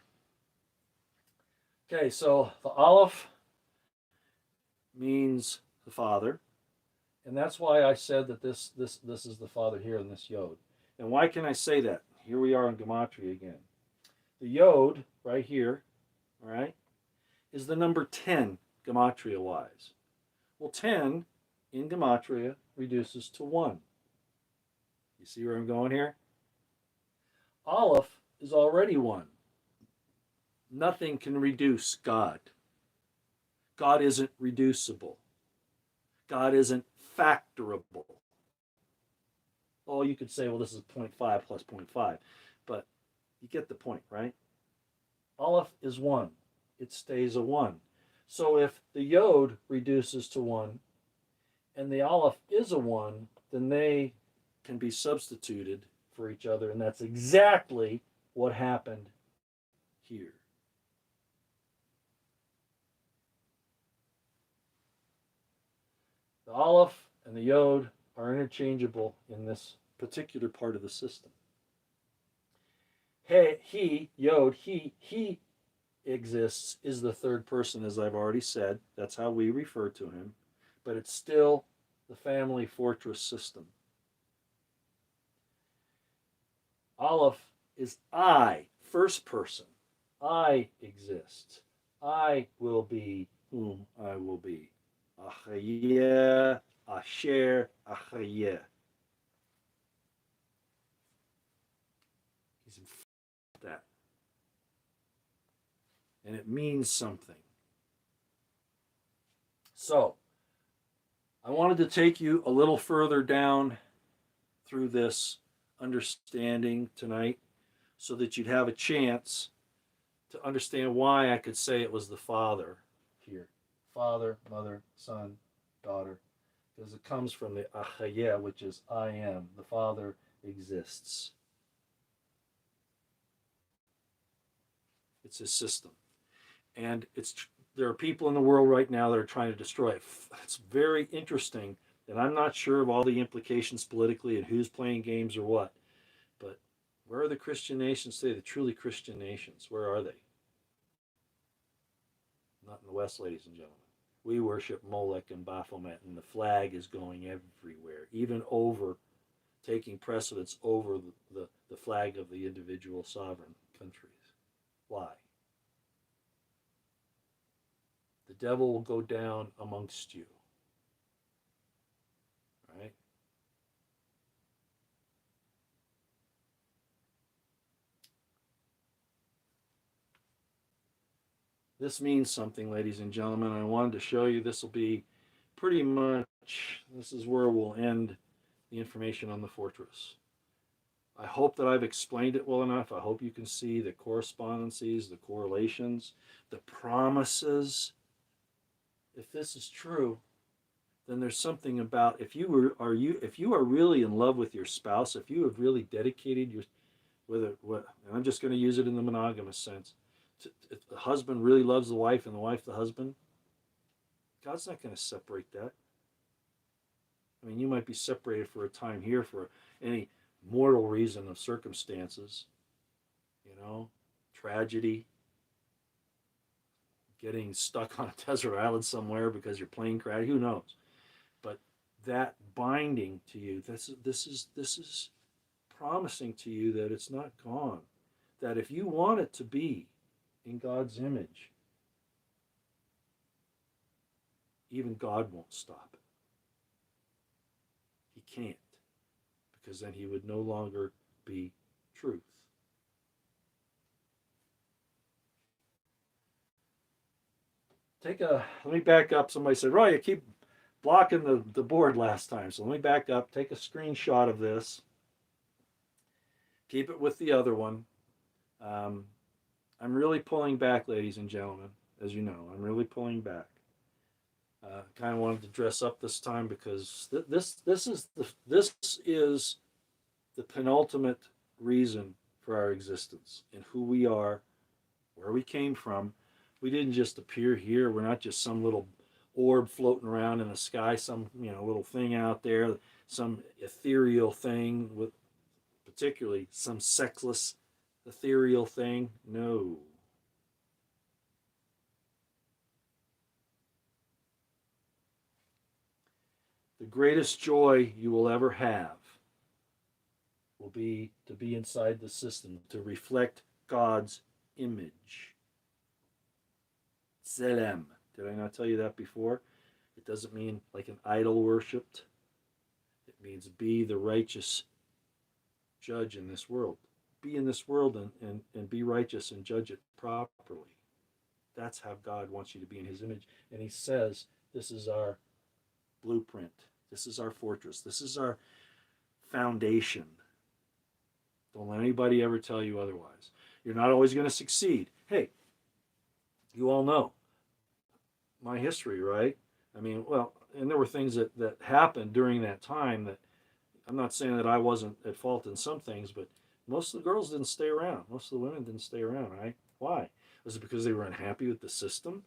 Okay, so the Aleph means the Father. And that's why I said that this is the Father here in this Yod. And why can I say that? Here we are in Gematria again. The Yod, right here, all right, is the number 10, Gematria-wise. Well, 10 in Gematria reduces to 1. You see where I'm going here? Aleph is already 1. Nothing can reduce God. God isn't reducible. God isn't factorable. Oh, you could say, well, this is 0.5 plus 0.5. But you get the point, right? Aleph is 1. It stays a 1. So if the Yod reduces to 1 and the Aleph is a 1, then they can be substituted for each other. And that's exactly what happened here. The aleph and the yod are interchangeable in this particular part of the system. He, yod, he exists is the third person, as I've already said. That's how we refer to him. But it's still the family fortress system. Aleph is I, first person. I exist. I will be whom I will be. Achayeh, asher, achayeh. He's in that. And it means something. So, I wanted to take you a little further down through this understanding tonight so that you'd have a chance to understand why I could say it was the Father here. Father, mother, son, daughter. Because it comes from the achayeh, which is I am. The Father exists. It's his system. And there are people in the world right now that are trying to destroy it. It's very interesting, and I'm not sure of all the implications politically and who's playing games or what. But where are the Christian nations today, the truly Christian nations? Where are they? Not in the West, ladies and gentlemen. We worship Molech and Baphomet, and the flag is going everywhere, even over, taking precedence over the flag of the individual sovereign countries. Why? The devil will go down amongst you. Right? This means something, ladies and gentlemen. I wanted to show you this will be pretty much, this is where we'll end the information on the fortress. I hope that I've explained it well enough. I hope you can see the correspondences, the correlations, the promises. If this is true, then there's something about if you are really in love with your spouse, if you have really dedicated your and I'm just going to use it in the monogamous sense. If the husband really loves the wife and the wife the husband, God's not going to separate that. I mean, you might be separated for a time here for any mortal reason of circumstances, tragedy, getting stuck on a desert island somewhere because your plane crashed, who knows? But that binding to you, this is promising to you that it's not gone. That if you want it to be in God's image, even God won't stop it. He can't, because then he would no longer be truth. Let me back up. Somebody said, Roy, you keep blocking the board last time. So let me back up, take a screenshot of this. Keep it with the other one. I'm really pulling back, ladies and gentlemen. As you know, I'm really pulling back. Kind of wanted to dress up this time because this is the penultimate reason for our existence and who we are, where we came from. We didn't just appear here. We're not just some little orb floating around in the sky, some little thing out there, some ethereal thing with particularly some sexless ethereal thing. No. The greatest joy you will ever have will be to be inside the system, to reflect God's image. Tselem. Did I not tell you that before? It doesn't mean like an idol worshipped. It means be the righteous judge in this world. Be in this world and be righteous and judge it properly. That's how God wants you to be in his image. And he says, this is our blueprint. This is our fortress. This is our foundation. Don't let anybody ever tell you otherwise. You're not always going to succeed. Hey, you all know my history, right? I mean, well, and there were things that happened during that time that I'm not saying that I wasn't at fault in some things, but most of the girls didn't stay around. Most of the women didn't stay around, right? Why? Was it because they were unhappy with the system?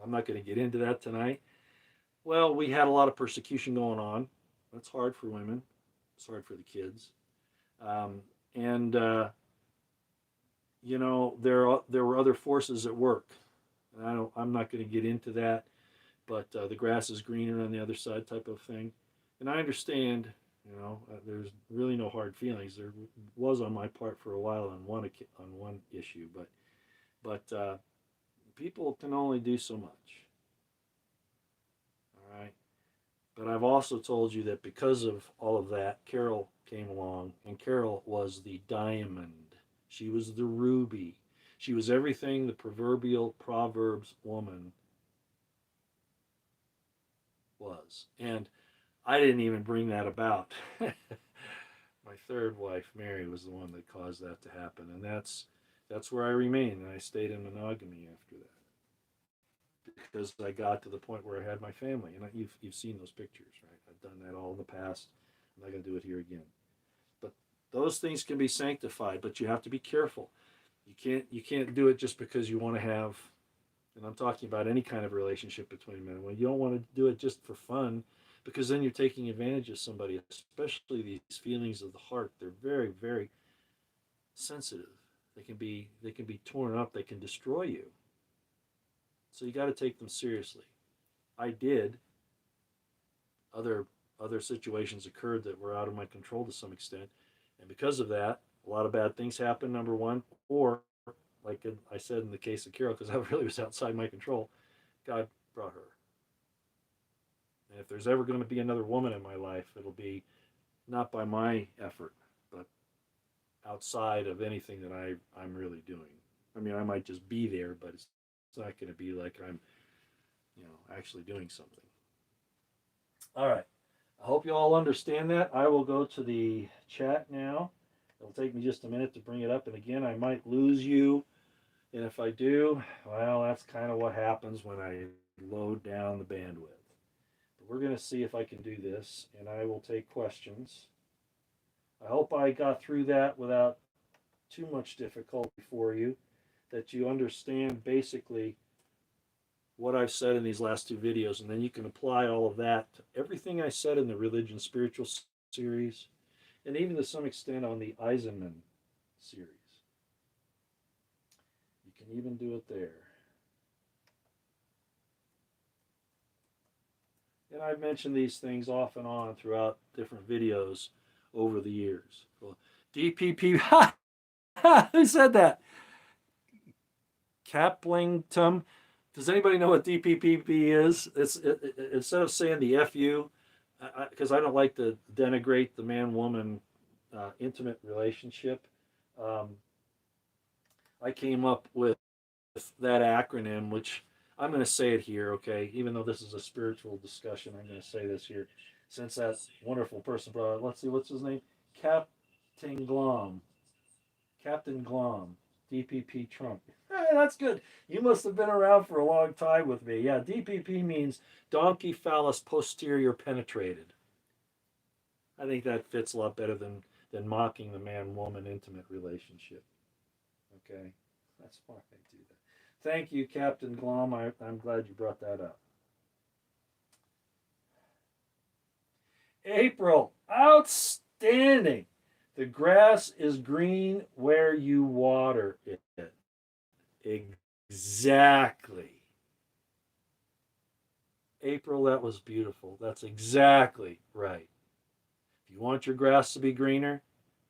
I'm not going to get into that tonight. Well, we had a lot of persecution going on. That's hard for women. It's hard for the kids. Um, and there were other forces at work. And I'm not going to get into that, but the grass is greener on the other side type of thing. And I understand. There's really no hard feelings. There was on my part for a while on one issue, but people can only do so much. All right. But I've also told you that because of all of that, Carol came along, and Carol was the diamond. She was the ruby. She was everything the proverbial Proverbs woman was. And I didn't even bring that about. My third wife, Mary, was the one that caused that to happen, and that's where I remained, and I stayed in monogamy after that because I got to the point where I had my family, and you've seen those pictures, right? I've done that all in the past. I'm not going to do it here again. But those things can be sanctified, but you have to be careful. You can't do it just because you want to have, and I'm talking about any kind of relationship between men and women. You don't want to do it just for fun, because then you're taking advantage of somebody, especially these feelings of the heart. They're very, very sensitive. They can be torn up. They can destroy you. So you got to take them seriously. I did. Other situations occurred that were out of my control to some extent, and because of that, a lot of bad things happened. Number one, or like I said in the case of Carol, because that really was outside my control, God brought her. And if there's ever going to be another woman in my life, it'll be not by my effort, but outside of anything that I'm really doing. I mean, I might just be there, but it's not going to be like I'm, actually doing something. All right. I hope you all understand that. I will go to the chat now. It'll take me just a minute to bring it up. And again, I might lose you. And if I do, well, that's kind of what happens when I load down the bandwidth. But we're going to see if I can do this, and I will take questions. I hope I got through that without too much difficulty for you, that you understand basically what I've said in these last two videos, and then you can apply all of that to everything I said in the religion spiritual series, and even to some extent on the Eisenman series. You can even do it there. And I've mentioned these things off and on throughout different videos over the years. Well, DPP, who said that? Caplington. Does anybody know what DPPP is? Instead of saying the FU, because I don't like to denigrate the man-woman intimate relationship. Um, I came up with that acronym, which I'm going to say it here, okay? Even though this is a spiritual discussion, I'm going to say this here. Since that wonderful person brought it, let's see, what's his name? Captain Glom. Captain Glom. DPP Trump. Hey, that's good. You must have been around for a long time with me. Yeah, DPP means donkey phallus posterior penetrated. I think that fits a lot better than mocking the man-woman intimate relationship. Okay, that's why I do that. Thank you, Captain Glom. I'm glad you brought that up. April, outstanding. The grass is green where you water it. Exactly. April, that was beautiful. That's exactly right. If you want your grass to be greener,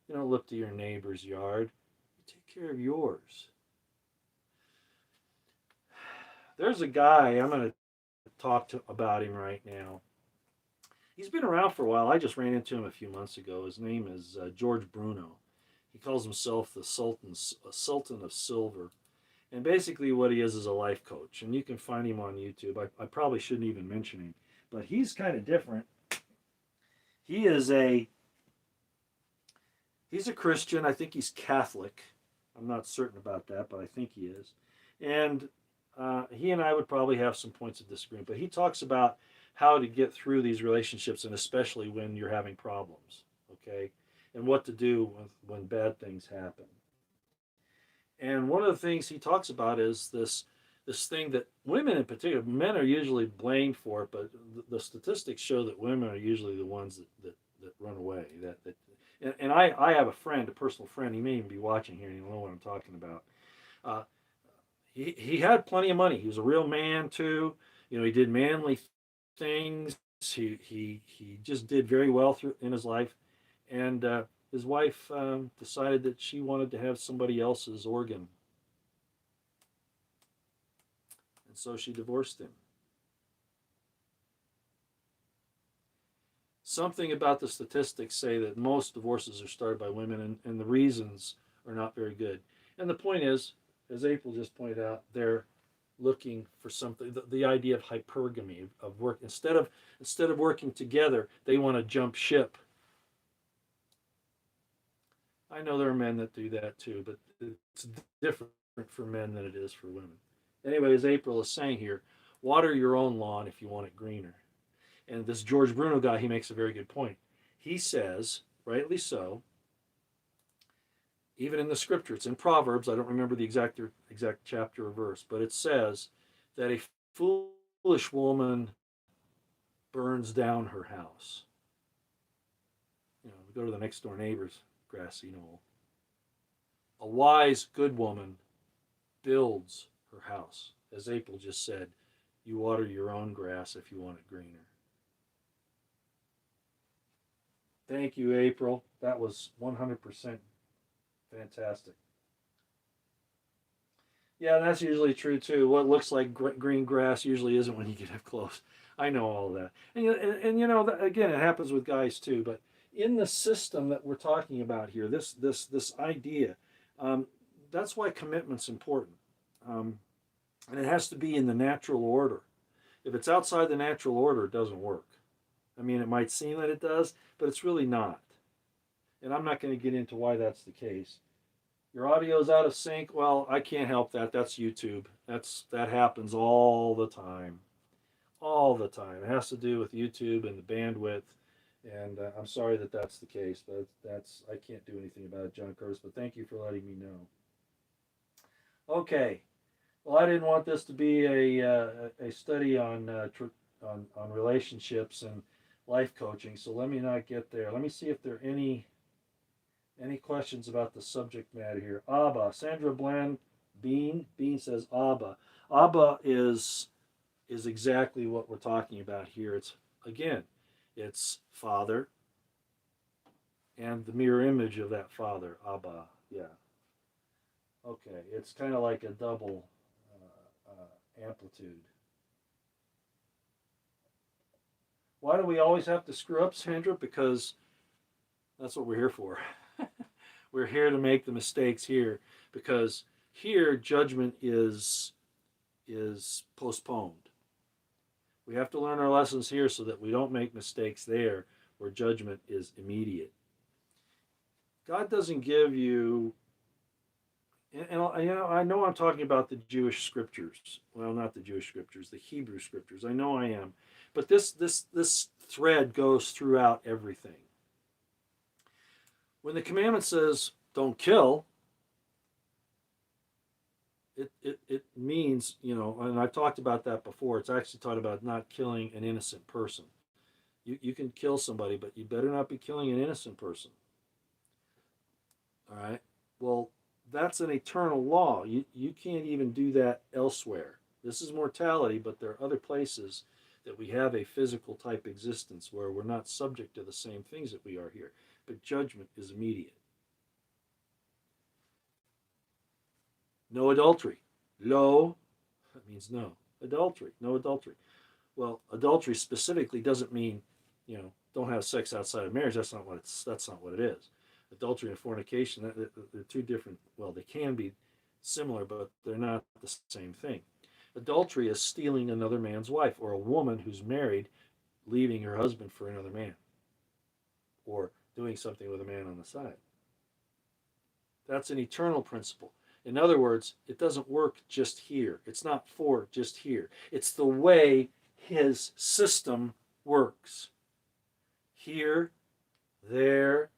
you don't look to your neighbor's yard. You take care of yours. There's a guy, I'm going to about him right now. He's been around for a while. I just ran into him a few months ago. His name is George Bruno. He calls himself the Sultan of Silver. And basically, what he is a life coach. And you can find him on YouTube. I probably shouldn't even mention him, but he's kind of different. He is he's a Christian. I think he's Catholic. I'm not certain about that, but I think he is. And he and I would probably have some points of disagreement. But he talks about how to get through these relationships, and especially when you're having problems, okay, and what to do when bad things happen. And one of the things he talks about is this this thing that women in particular, men are usually blamed for it, but the statistics show that women are usually the ones that run away. And I have a friend, a personal friend. He may even be watching here, and he'll know what I'm talking about. Uh, he had plenty of money. He was a real man too. He did manly things. He just did very well through in his life, and his wife decided that she wanted to have somebody else's organ, and so she divorced him. Something about the statistics say that most divorces are started by women, and the reasons are not very good. And the point is, as April just pointed out, they're looking for something. The idea of hypergamy, of work instead of working together, they want to jump ship. I know there are men that do that too, but it's different for men than it is for women. Anyway, as April is saying here, water your own lawn if you want it greener. And this George Bruno guy, he makes a very good point. He says, rightly so, even in the scripture, it's in Proverbs, I don't remember the exact chapter or verse, but it says that a foolish woman burns down her house. We go to the next door neighbor's grassy knoll. A wise, good woman builds her house. As April just said, you water your own grass if you want it greener. Thank you, April. That was 100% fantastic. Yeah, that's usually true too. What looks like green grass usually isn't when you get up close. I know all that, and again, it happens with guys too. But in the system that we're talking about here, this idea, that's why commitment's important, and it has to be in the natural order. If it's outside the natural order, it doesn't work. I mean, it might seem that it does, but it's really not. And I'm not going to get into why that's the case. Your audio's out of sync. Well, I can't help that. That's YouTube. That happens all the time. All the time. It has to do with YouTube and the bandwidth. And I'm sorry that that's the case, but I can't do anything about it, John Curtis. But thank you for letting me know. Okay. Well, I didn't want this to be a study on relationships and life coaching, so let me not get there. Let me see if there are any questions about the subject matter here. Abba, Sandra Bland, Bean says Abba. Abba is exactly what we're talking about here. It's Father and the mirror image of that Father, Abba. Yeah. Okay, it's kind of like a double amplitude. Why do we always have to screw up, Sandra? Because that's what we're here for. We're here to make the mistakes here, because here judgment is postponed. We have to learn our lessons here so that we don't make mistakes there where judgment is immediate. God doesn't give you, and I know I'm talking about the Jewish scriptures. Well, not the Jewish scriptures, the Hebrew scriptures. I know I am. But this thread goes throughout everything. When the commandment says don't kill, it means, and I've talked about that before. It's actually taught about not killing an innocent person. You can kill somebody, but you better not be killing an innocent person. All right? Well, that's an eternal law. You can't even do that elsewhere. This is mortality, but there are other places that we have a physical type existence where we're not subject to the same things that we are here. But judgment is immediate. No adultery. Lo, that means no. Adultery. No adultery. Well, adultery specifically doesn't mean, don't have sex outside of marriage. That's not what it is. Adultery and fornication, they're two different, well, they can be similar, but they're not the same thing. Adultery is stealing another man's wife, or a woman who's married leaving her husband for another man, or doing something with a man on the side. That's an eternal principle. In other words, it doesn't work just here. It's not for just here. It's the way his system works. Here, there,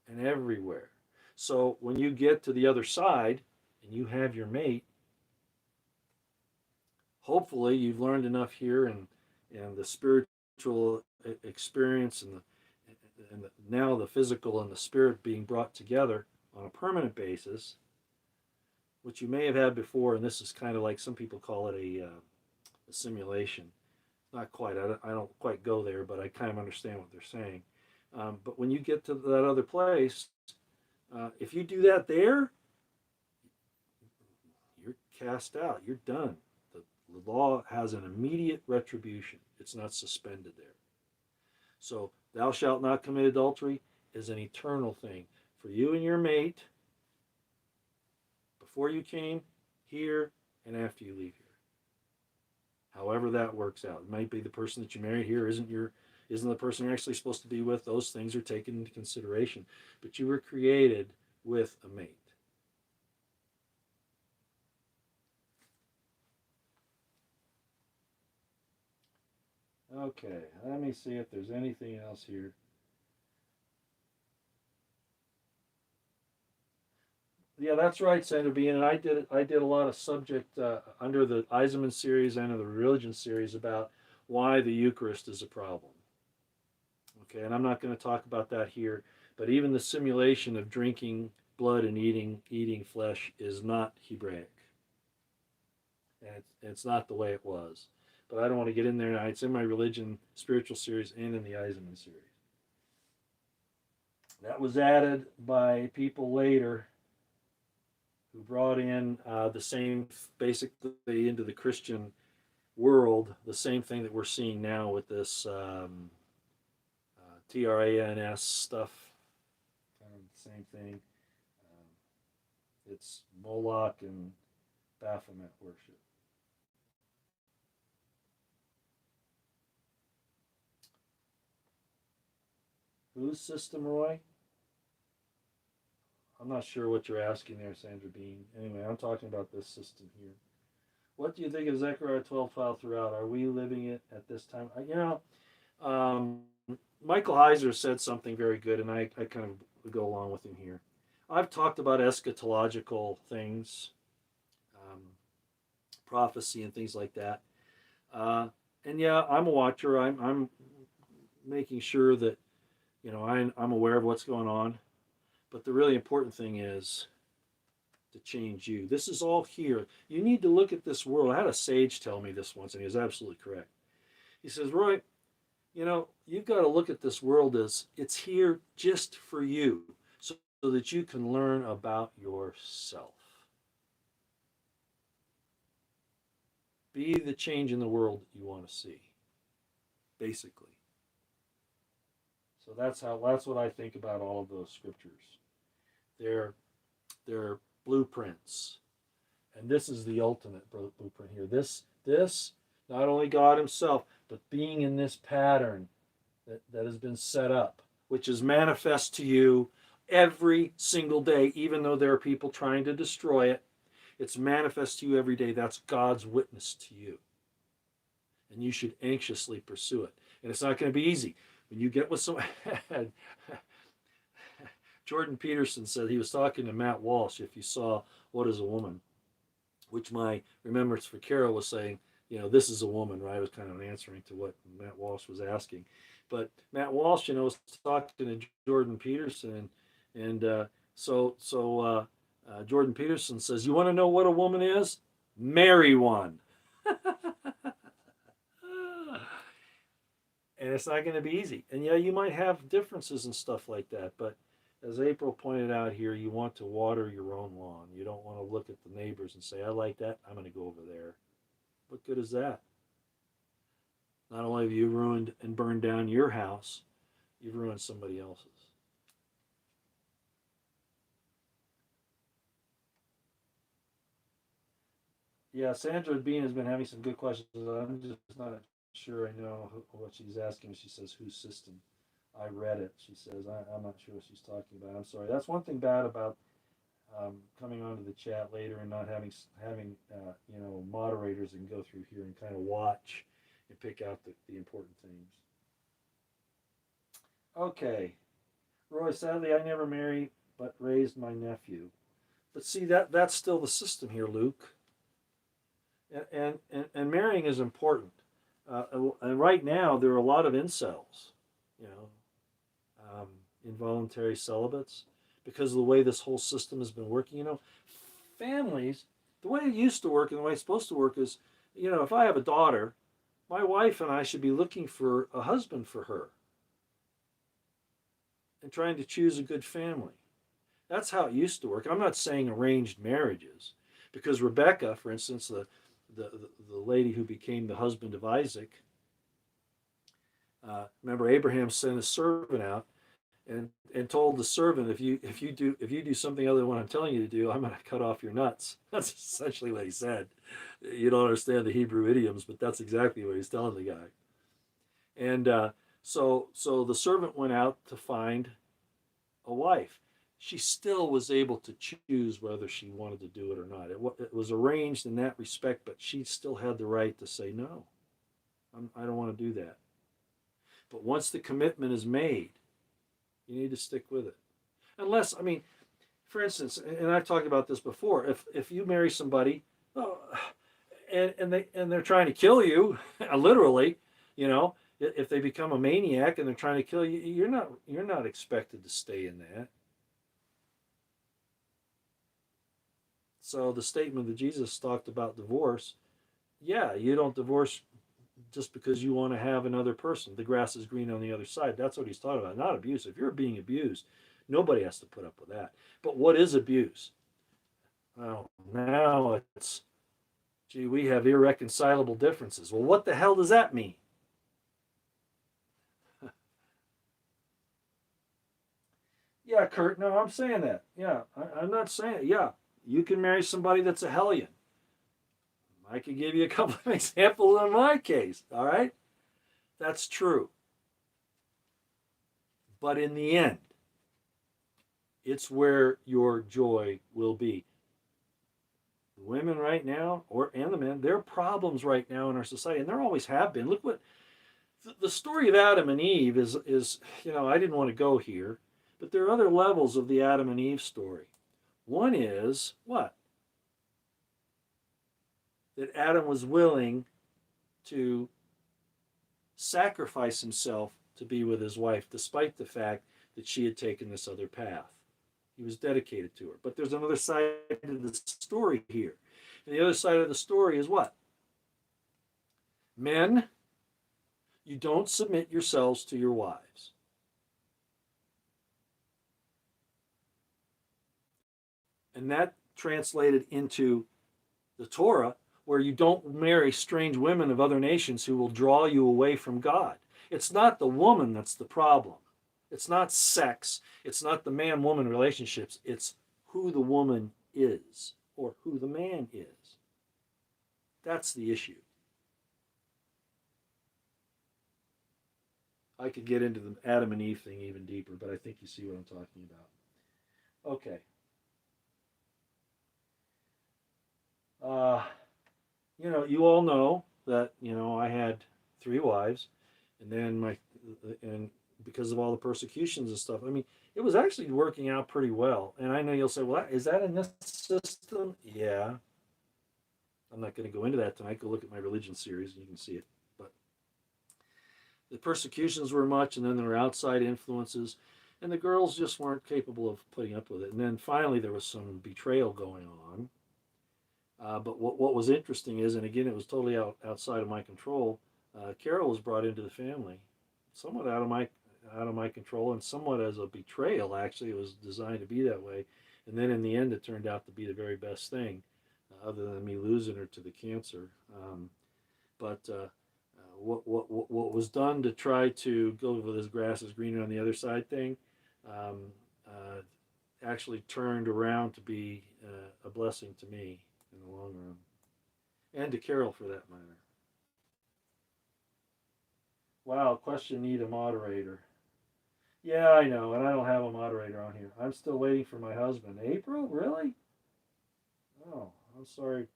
and everywhere. So when you get to the other side and you have your mate, hopefully you've learned enough here, and the spiritual experience and now the physical and the spirit being brought together on a permanent basis, which you may have had before. And this is kind of like some people call it a simulation. Not quite. I don't quite go there, but I kind of understand what they're saying. But when you get to that other place, if you do that there, you're cast out. You're done. The law has an immediate retribution. It's not suspended there. So, thou shalt not commit adultery is an eternal thing for you and your mate before you came here and after you leave here. However that works out. It might be the person that you married here isn't the person you're actually supposed to be with. Those things are taken into consideration. But you were created with a mate. Okay, let me see if there's anything else here. Yeah, that's right, Senator Bean. And I did a lot of subject under the Eisenman series and in the religion series about why the Eucharist is a problem. Okay, and I'm not going to talk about that here, but even the simulation of drinking blood and eating flesh is not Hebraic. And it's not the way it was. But I don't want to get in there now. It's in my religion spiritual series and in the Eisenman series. That was added by people later who brought in the same, basically into the Christian world, the same thing that we're seeing now with this TRANS stuff. Kind of the same thing. It's Moloch and Baphomet worship. Whose system, Roy? I'm not sure what you're asking there, Sandra Bean. Anyway, I'm talking about this system here. What do you think of Zechariah 12:12 throughout? Are we living it at this time? Um, Michael Heiser said something very good, and I kind of go along with him here. I've talked about eschatological things, um, prophecy, and things like that. And yeah, I'm a watcher. I'm making sure that I'm aware of what's going on. But the really important thing is to change you. This is all here. You need to look at this world. I had a sage tell me this once, and he was absolutely correct. He says, Roy, you've got to look at this world as it's here just for you so that you can learn about yourself. Be the change in the world that you want to see, basically. So that's what I think about all of those scriptures. They're blueprints. And this is the ultimate blueprint here. This not only God himself, but being in this pattern that has been set up, which is manifest to you every single day, even though there are people trying to destroy it. It's manifest to you every day. That's God's witness to you. And you should anxiously pursue it. And it's not going to be easy. When you get with someone, Jordan Peterson said he was talking to Matt Walsh, if you saw What is a Woman, which my remembrance for Carol was saying, this is a woman, right? I was kind of answering to what Matt Walsh was asking. But Matt Walsh, was talking to Jordan Peterson, and Jordan Peterson says, you want to know what a woman is? Marry one. And it's not going to be easy. And yeah, you might have differences and stuff like that, but as April pointed out here, you want to water your own lawn. You don't want to look at the neighbors and say, I like that, I'm going to go over there. What good is that? Not only have you ruined and burned down your house, you've ruined somebody else's. Yeah, Sandra Bean has been having some good questions. I'm just not sure I know what she's asking. She says, whose system? I read it. She says, I'm not sure what she's talking about. I'm sorry. That's one thing bad about coming onto the chat later and not having moderators and go through here and kind of watch and pick out the important things. Okay, Roy. Sadly, I never married, but raised my nephew. But see that's still the system here, Luke. And marrying is important. And right now there are a lot of incels, you know, um, involuntary celibates, because of the way this whole system has been working. You know, families, the way it used to work and the way it's supposed to work is, you know, if I have a daughter, my wife and I should be looking for a husband for her and trying to choose a good family. That's how it used to work. I'm not saying arranged marriages, because Rebecca, for instance, the lady who became the husband of Isaac, remember Abraham sent a servant out and told the servant, if you do something other than what I'm telling you to do, I'm going to cut off your nuts. That's essentially what he said. You don't understand the Hebrew idioms, but that's exactly what he's telling the guy. And so the servant went out to find a wife. She still was able to choose whether she wanted to do it or not. It was arranged in that respect, but she still had the right to say no. I don't want to do that. But once the commitment is made, you need to stick with it. Unless, I mean, for instance, and I've talked about this before, if you marry somebody, oh, and they're trying to kill you, literally, you know, if they become a maniac and they're trying to kill you, you're not expected to stay in that. So the statement that Jesus talked about divorce, yeah, you don't divorce just because you want to have another person. The grass is green on the other side. That's what he's talking about. Not abuse. If you're being abused, nobody has to put up with that. But what is abuse? Well, now it's, gee, we have irreconcilable differences. Well, what the hell does that mean? Yeah, Kurt, no, I'm saying that. Yeah, I'm not saying it. Yeah, you can marry somebody that's a hellion. I could give you a couple of examples in my case, all right? That's true. But in the end, it's where your joy will be. The women right now, and the men, there are problems right now in our society, and there always have been. Look what the story of Adam and Eve is. You know, I didn't want to go here, but there are other levels of the Adam and Eve story. One is what? That Adam was willing to sacrifice himself to be with his wife, despite the fact that she had taken this other path. He was dedicated to her. But there's another side of the story here. And the other side of the story is what? Men, you don't submit yourselves to your wives. And that translated into the Torah, where you don't marry strange women of other nations who will draw you away from God. It's not the woman that's the problem. It's not sex. It's not the man woman relationships. It's who the woman is or who the man is. That's the issue. I could get into the Adam and Eve thing even deeper, but I think you see what I'm talking about. Okay. Uh, you all know that, I had three wives, and then and because of all the persecutions and stuff, I mean, it was actually working out pretty well. And I know you'll say, well, is that in this system? Yeah. I'm not going to go into that tonight. Go look at my religion series and you can see it. But the persecutions were much, and then there were outside influences, and the girls just weren't capable of putting up with it. And then finally, there was some betrayal going on. But what was interesting is, and again, it was totally outside of my control. Carol was brought into the family, somewhat out of my control, and somewhat as a betrayal. Actually, it was designed to be that way, and then in the end, it turned out to be the very best thing, other than me losing her to the cancer. But what was done to try to go with this grass is greener on the other side thing, um, uh, actually turned around to be a blessing to me in the long run, and to Carol for that matter. Wow, question need a moderator. Yeah, I know, and I don't have a moderator on here. I'm still waiting for my husband. April, really? Oh, I'm sorry.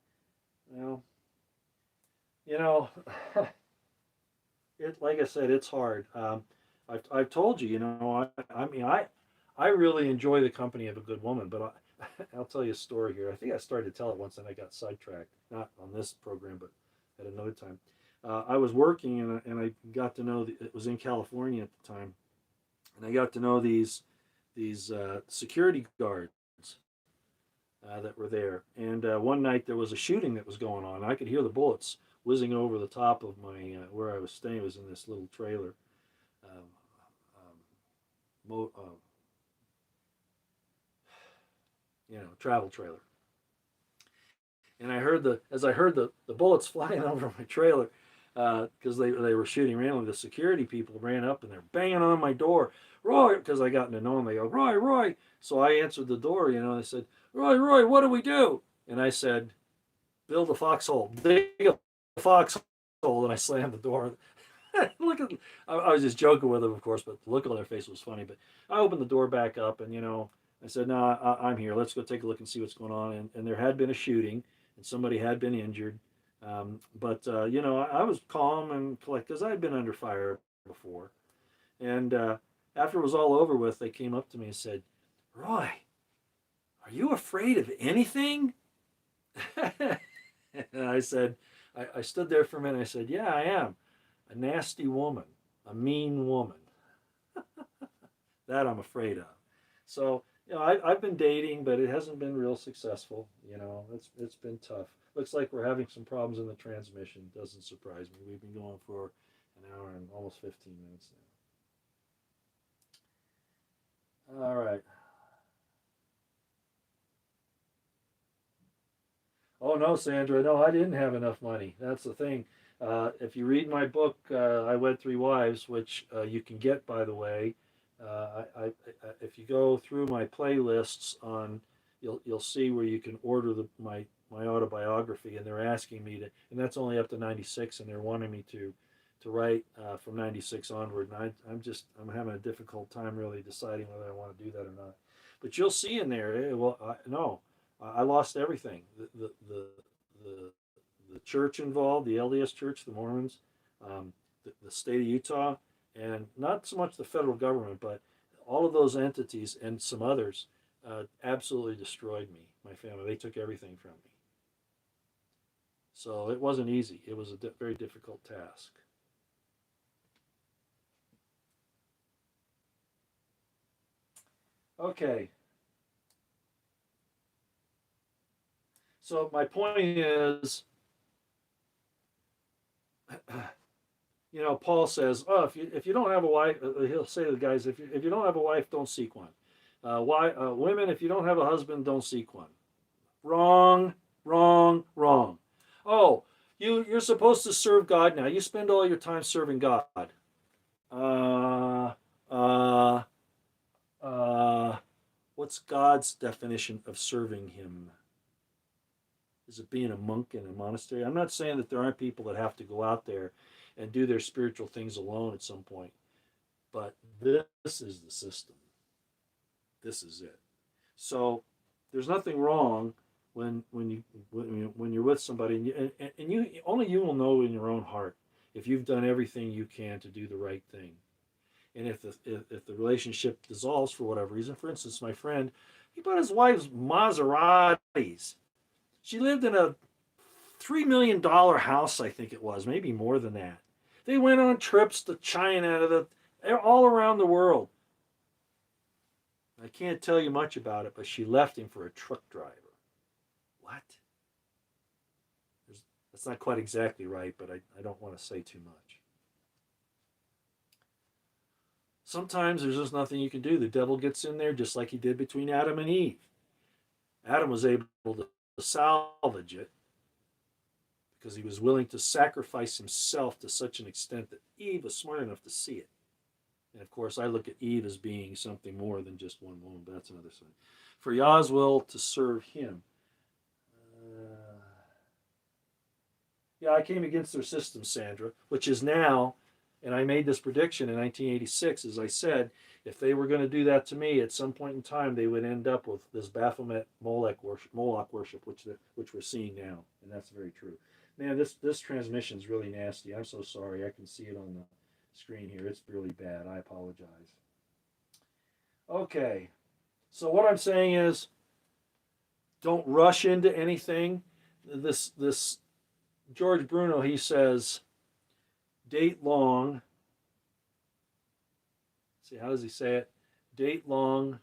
Well, you know, like I said, it's hard. I've told you, I mean, I really enjoy the company of a good woman, but I'll tell you a story here. I think I started to tell it once and I got sidetracked. Not on this program, but at another time. I was working and I got to know, it was in California at the time, and I got to know these security guards that were there. And one night there was a shooting that was going on. I could hear the bullets whizzing over the top of my where I was staying. It was in this little trailer, um, um, travel trailer. And I heard the bullets flying over my trailer because they were shooting randomly. The security people ran up and they're banging on my door, Roy, because I got to know them. They go, Roy. So I answered the door. They said, Roy, what do we do? And I said, build a foxhole, dig a foxhole, and I slammed the door. Look at, I was just joking with them, of course, but the look on their face was funny. But I opened the door back up, and I said, "No, I'm here. Let's go take a look and see what's going on." And there had been a shooting, and somebody had been injured. But I was calm and collected because I had been under fire before. And after it was all over with, they came up to me and said, "Roy, are you afraid of anything?" And I said, I stood there for a minute. I said, "Yeah, I am. A nasty woman, a mean woman. That I'm afraid of." So, I've been dating, but it hasn't been real successful. It's been tough. Looks like we're having some problems in the transmission. Doesn't surprise me. We've been going for an hour and almost 15 minutes now. All right. Oh no, Sandra. No, I didn't have enough money. That's the thing. If you read my book, I Wed Three Wives, which you can get, by the way, if you go through my playlists you'll see where you can order my autobiography, and they're asking me to, and that's only up to 96, and they're wanting me to write from 96 onward, and I'm having a difficult time really deciding whether I want to do that or not. But you'll see in there, no, I lost everything. The the church involved, the LDS Church, the Mormons, the state of Utah, and not so much the federal government, but all of those entities and some others absolutely destroyed me, my family. They took everything from me. So it wasn't easy. It was a very difficult task. Okay. So my point is, Paul says, "Oh, if you don't have a wife," he'll say to the guys, "If you don't have a wife, don't seek one. Why, women, if you don't have a husband, don't seek one." Wrong, wrong, wrong. Oh, you're supposed to serve God now. You spend all your time serving God. Uh, uh, what's God's definition of serving Him? Is it being a monk in a monastery? I'm not saying that there aren't people that have to go out there and do their spiritual things alone at some point, but this is the system. This is it. So there's nothing wrong when you're with somebody, and you only you will know in your own heart if you've done everything you can to do the right thing. And if the relationship dissolves for whatever reason, for instance, my friend, he bought his wife's Maseratis. She lived in a $3 million house, I think it was, maybe more than that. They went on trips to China, all around the world. I can't tell you much about it, but she left him for a truck driver. What? That's not quite exactly right, but I don't want to say too much. Sometimes there's just nothing you can do. The devil gets in there just like he did between Adam and Eve. Adam was able to salvage it because he was willing to sacrifice himself to such an extent that Eve was smart enough to see it. And of course, I look at Eve as being something more than just one woman, but that's another side. For Yah's will to serve him. Yeah, I came against their system, Sandra, which is now, and I made this prediction in 1986, as I said, if they were going to do that to me at some point in time, they would end up with this Baphomet Moloch worship, which we're seeing now, and that's very true. Man, this transmission is really nasty. I'm so sorry. I can see it on the screen here. It's really bad. I apologize. Okay, so what I'm saying is, Don't rush into anything. This George Bruno, he says, date long. See, how does he say it? Date long.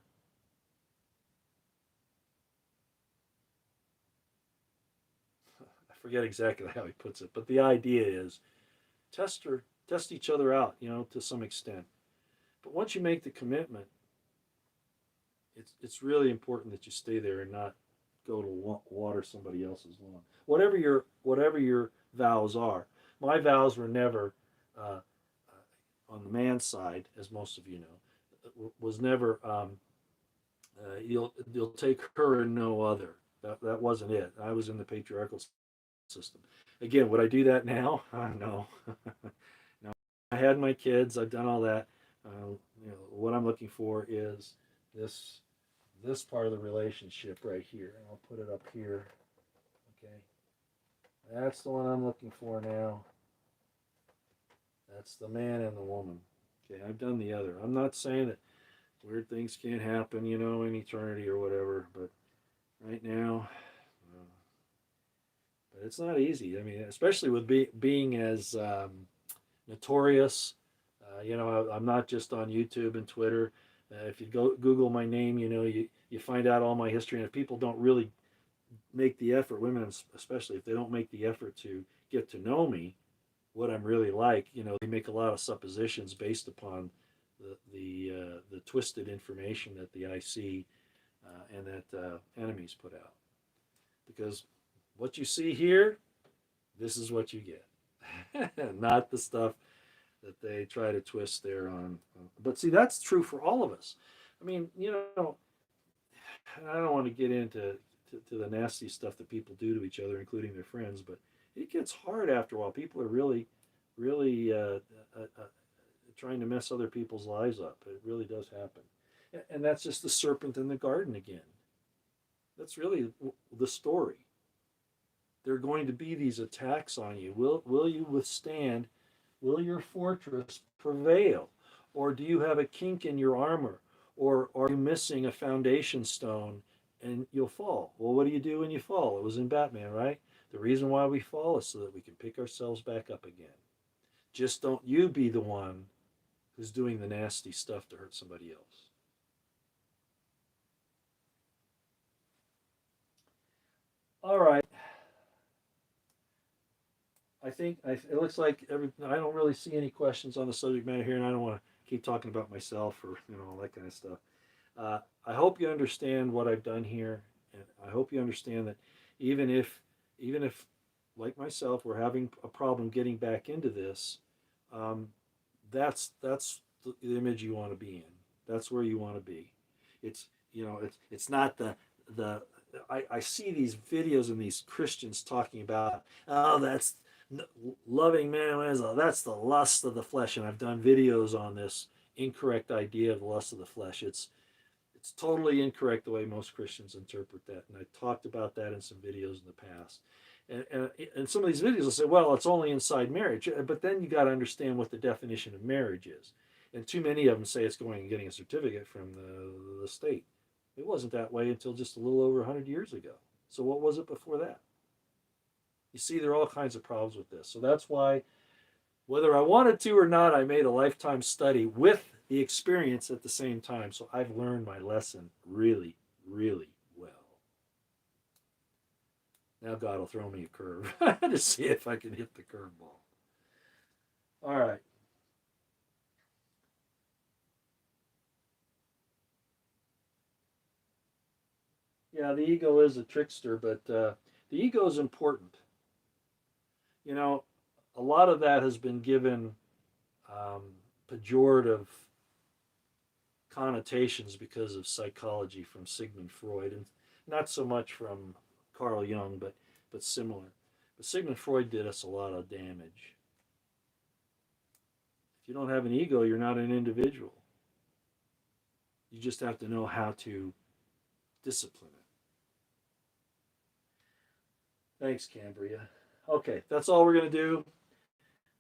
I forget exactly how he puts it, but the idea is test each other out, to some extent. But once you make the commitment, it's really important that you stay there and not go to water somebody else's lawn. Whatever your vows are. My vows were never on the man's side, as most of you know, was never you'll take her and no other. That wasn't it. I was in the patriarchal system. Again, would I do that now? No. No. I had my kids. I've done all that. What I'm looking for is this this part of the relationship right here. And I'll put it up here. Okay. That's the one I'm looking for now. That's the man and the woman. Okay, I've done the other. I'm not saying that weird things can't happen, in eternity or whatever, but right now, but it's not easy. I mean, especially with being as notorious. I'm not just on YouTube and Twitter. If you go Google my name, you find out all my history. And if people don't really make the effort, women especially, if they don't make the effort to get to know me, what I'm really like, they make a lot of suppositions based upon the twisted information that the IC and that enemies put out. Because what you see here, this is what you get, not the stuff that they try to twist there on. But see, that's true for all of us. I mean, I don't want to get into to the nasty stuff that people do to each other, including their friends, but it gets hard after a while. People are really, really trying to mess other people's lives up. It really does happen. And that's just the serpent in the garden again. That's really the story. There are going to be these attacks on you. Will you withstand? Will your fortress prevail? Or do you have a kink in your armor? Or are you missing a foundation stone and you'll fall? Well, what do you do when you fall? It was in Batman, right? The reason why we fall is so that we can pick ourselves back up again. Just don't you be the one who's doing the nasty stuff to hurt somebody else. All right. I think it looks like I don't really see any questions on the subject matter here, and I don't want to keep talking about myself or all that kind of stuff. I hope you understand what I've done here, and I hope you understand that even if like myself we're having a problem getting back into this, um, that's the image you want to be in. That's where you want to be. It's not the I see these videos and these Christians talking about, oh, that's loving man and woman, that's the lust of the flesh, and I've done videos on this incorrect idea of the lust of the flesh. It's totally incorrect the way most Christians interpret that, and I talked about that in some videos in the past. And some of these videos will say, well, it's only inside marriage, but then you got to understand what the definition of marriage is. And too many of them say it's going and getting a certificate from the state. It wasn't that way until just a little over 100 years ago. So what was it before that? You see, there are all kinds of problems with this. So that's why, whether I wanted to or not, I made a lifetime study with the experience at the same time. So I've learned my lesson really, really well. Now God will throw me a curve to see if I can hit the curveball. All right. Yeah, the ego is a trickster, but the ego is important. You know, a lot of that has been given um, pejorative connotations because of psychology from Sigmund Freud, and not so much from Carl Jung, but similar. But Sigmund Freud did us a lot of damage. If you don't have an ego, you're not an individual. You just have to know how to discipline it. Thanks, Cambria. Okay, that's all we're going to do.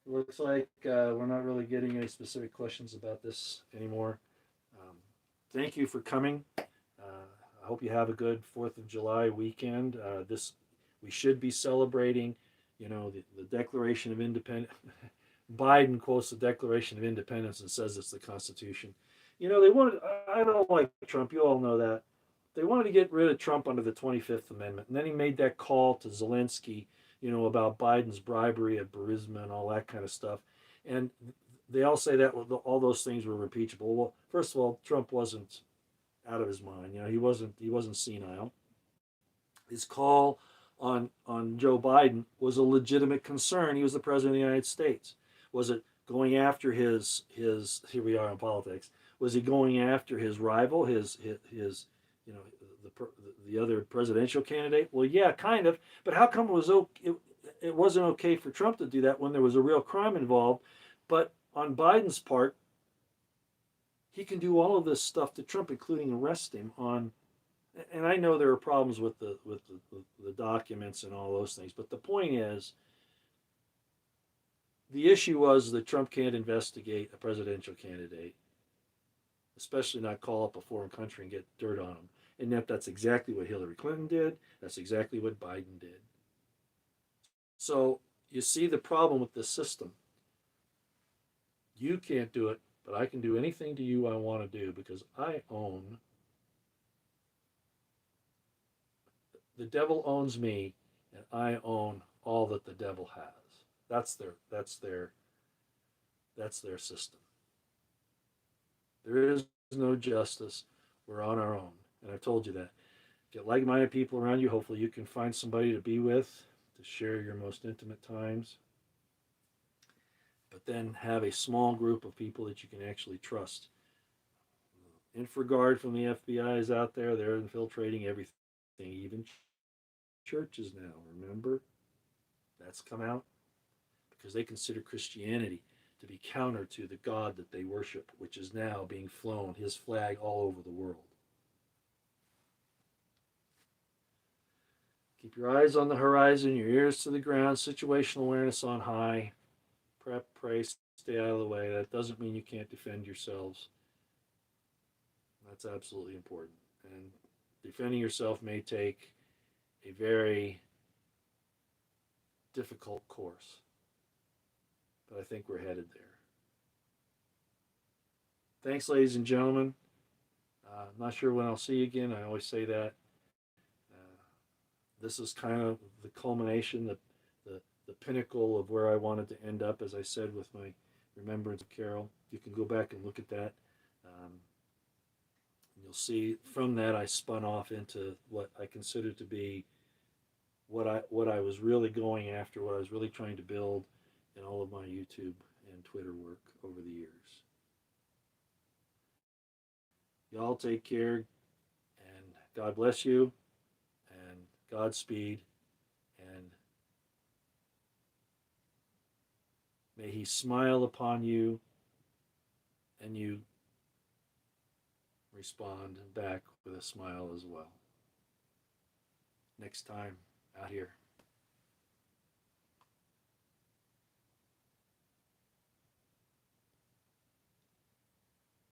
It looks like we're not really getting any specific questions about this anymore. Thank you for coming. I hope you have a good 4th of July weekend. We should be celebrating, the Declaration of Independence. Biden quotes the Declaration of Independence and says it's the Constitution. They wanted. I don't like Trump. You all know that. They wanted to get rid of Trump under the 25th Amendment, and then he made that call to Zelensky, about Biden's bribery at Burisma and all that kind of stuff. And they all say that all those things were impeachable. Well, first of all, Trump wasn't out of his mind. He wasn't senile. His call on Joe Biden was a legitimate concern. He was the president of the United States. Was it going after his here we are in politics? Was he going after his rival, his the other presidential candidate? Well, yeah, kind of. But how come it wasn't okay for Trump to do that when there was a real crime involved? But on Biden's part, he can do all of this stuff to Trump, including arrest him on. And I know there are problems with the documents and all those things, but the point is, the issue was that Trump can't investigate a presidential candidate, especially not call up a foreign country and get dirt on him. And yet that's exactly what Hillary Clinton did. That's exactly what Biden did. So you see the problem with this system. You can't do it, but I can do anything to you I want to do because the devil owns me, and I own all that the devil has. That's their system. There is no justice. We're on our own, and I've told you that. Get like-minded people around you. Hopefully, you can find somebody to be with, to share your most intimate times. But then have a small group of people that you can actually trust. InfraGard from the FBI is out there. They're infiltrating everything, even churches now. Remember? That's come out because they consider Christianity to be counter to the God that they worship, which is now being flown, his flag, all over the world. Keep your eyes on the horizon, your ears to the ground, situational awareness on high. Prep, pray, stay out of the way. That doesn't mean you can't defend yourselves. That's absolutely important. And defending yourself may take a very difficult course. But I think we're headed there. Thanks, ladies and gentlemen. I'm not sure when I'll see you again. I always say that. This is kind of the culmination, the pinnacle of where I wanted to end up, as I said, with my Remembrance of Carol. You can go back and look at that. You'll see from that I spun off into what I consider to be what I was really going after, what I was really trying to build in all of my YouTube and Twitter work over the years. Y'all take care, and God bless you, and Godspeed, and may He smile upon you, and you respond back with a smile as well. Next time, out here.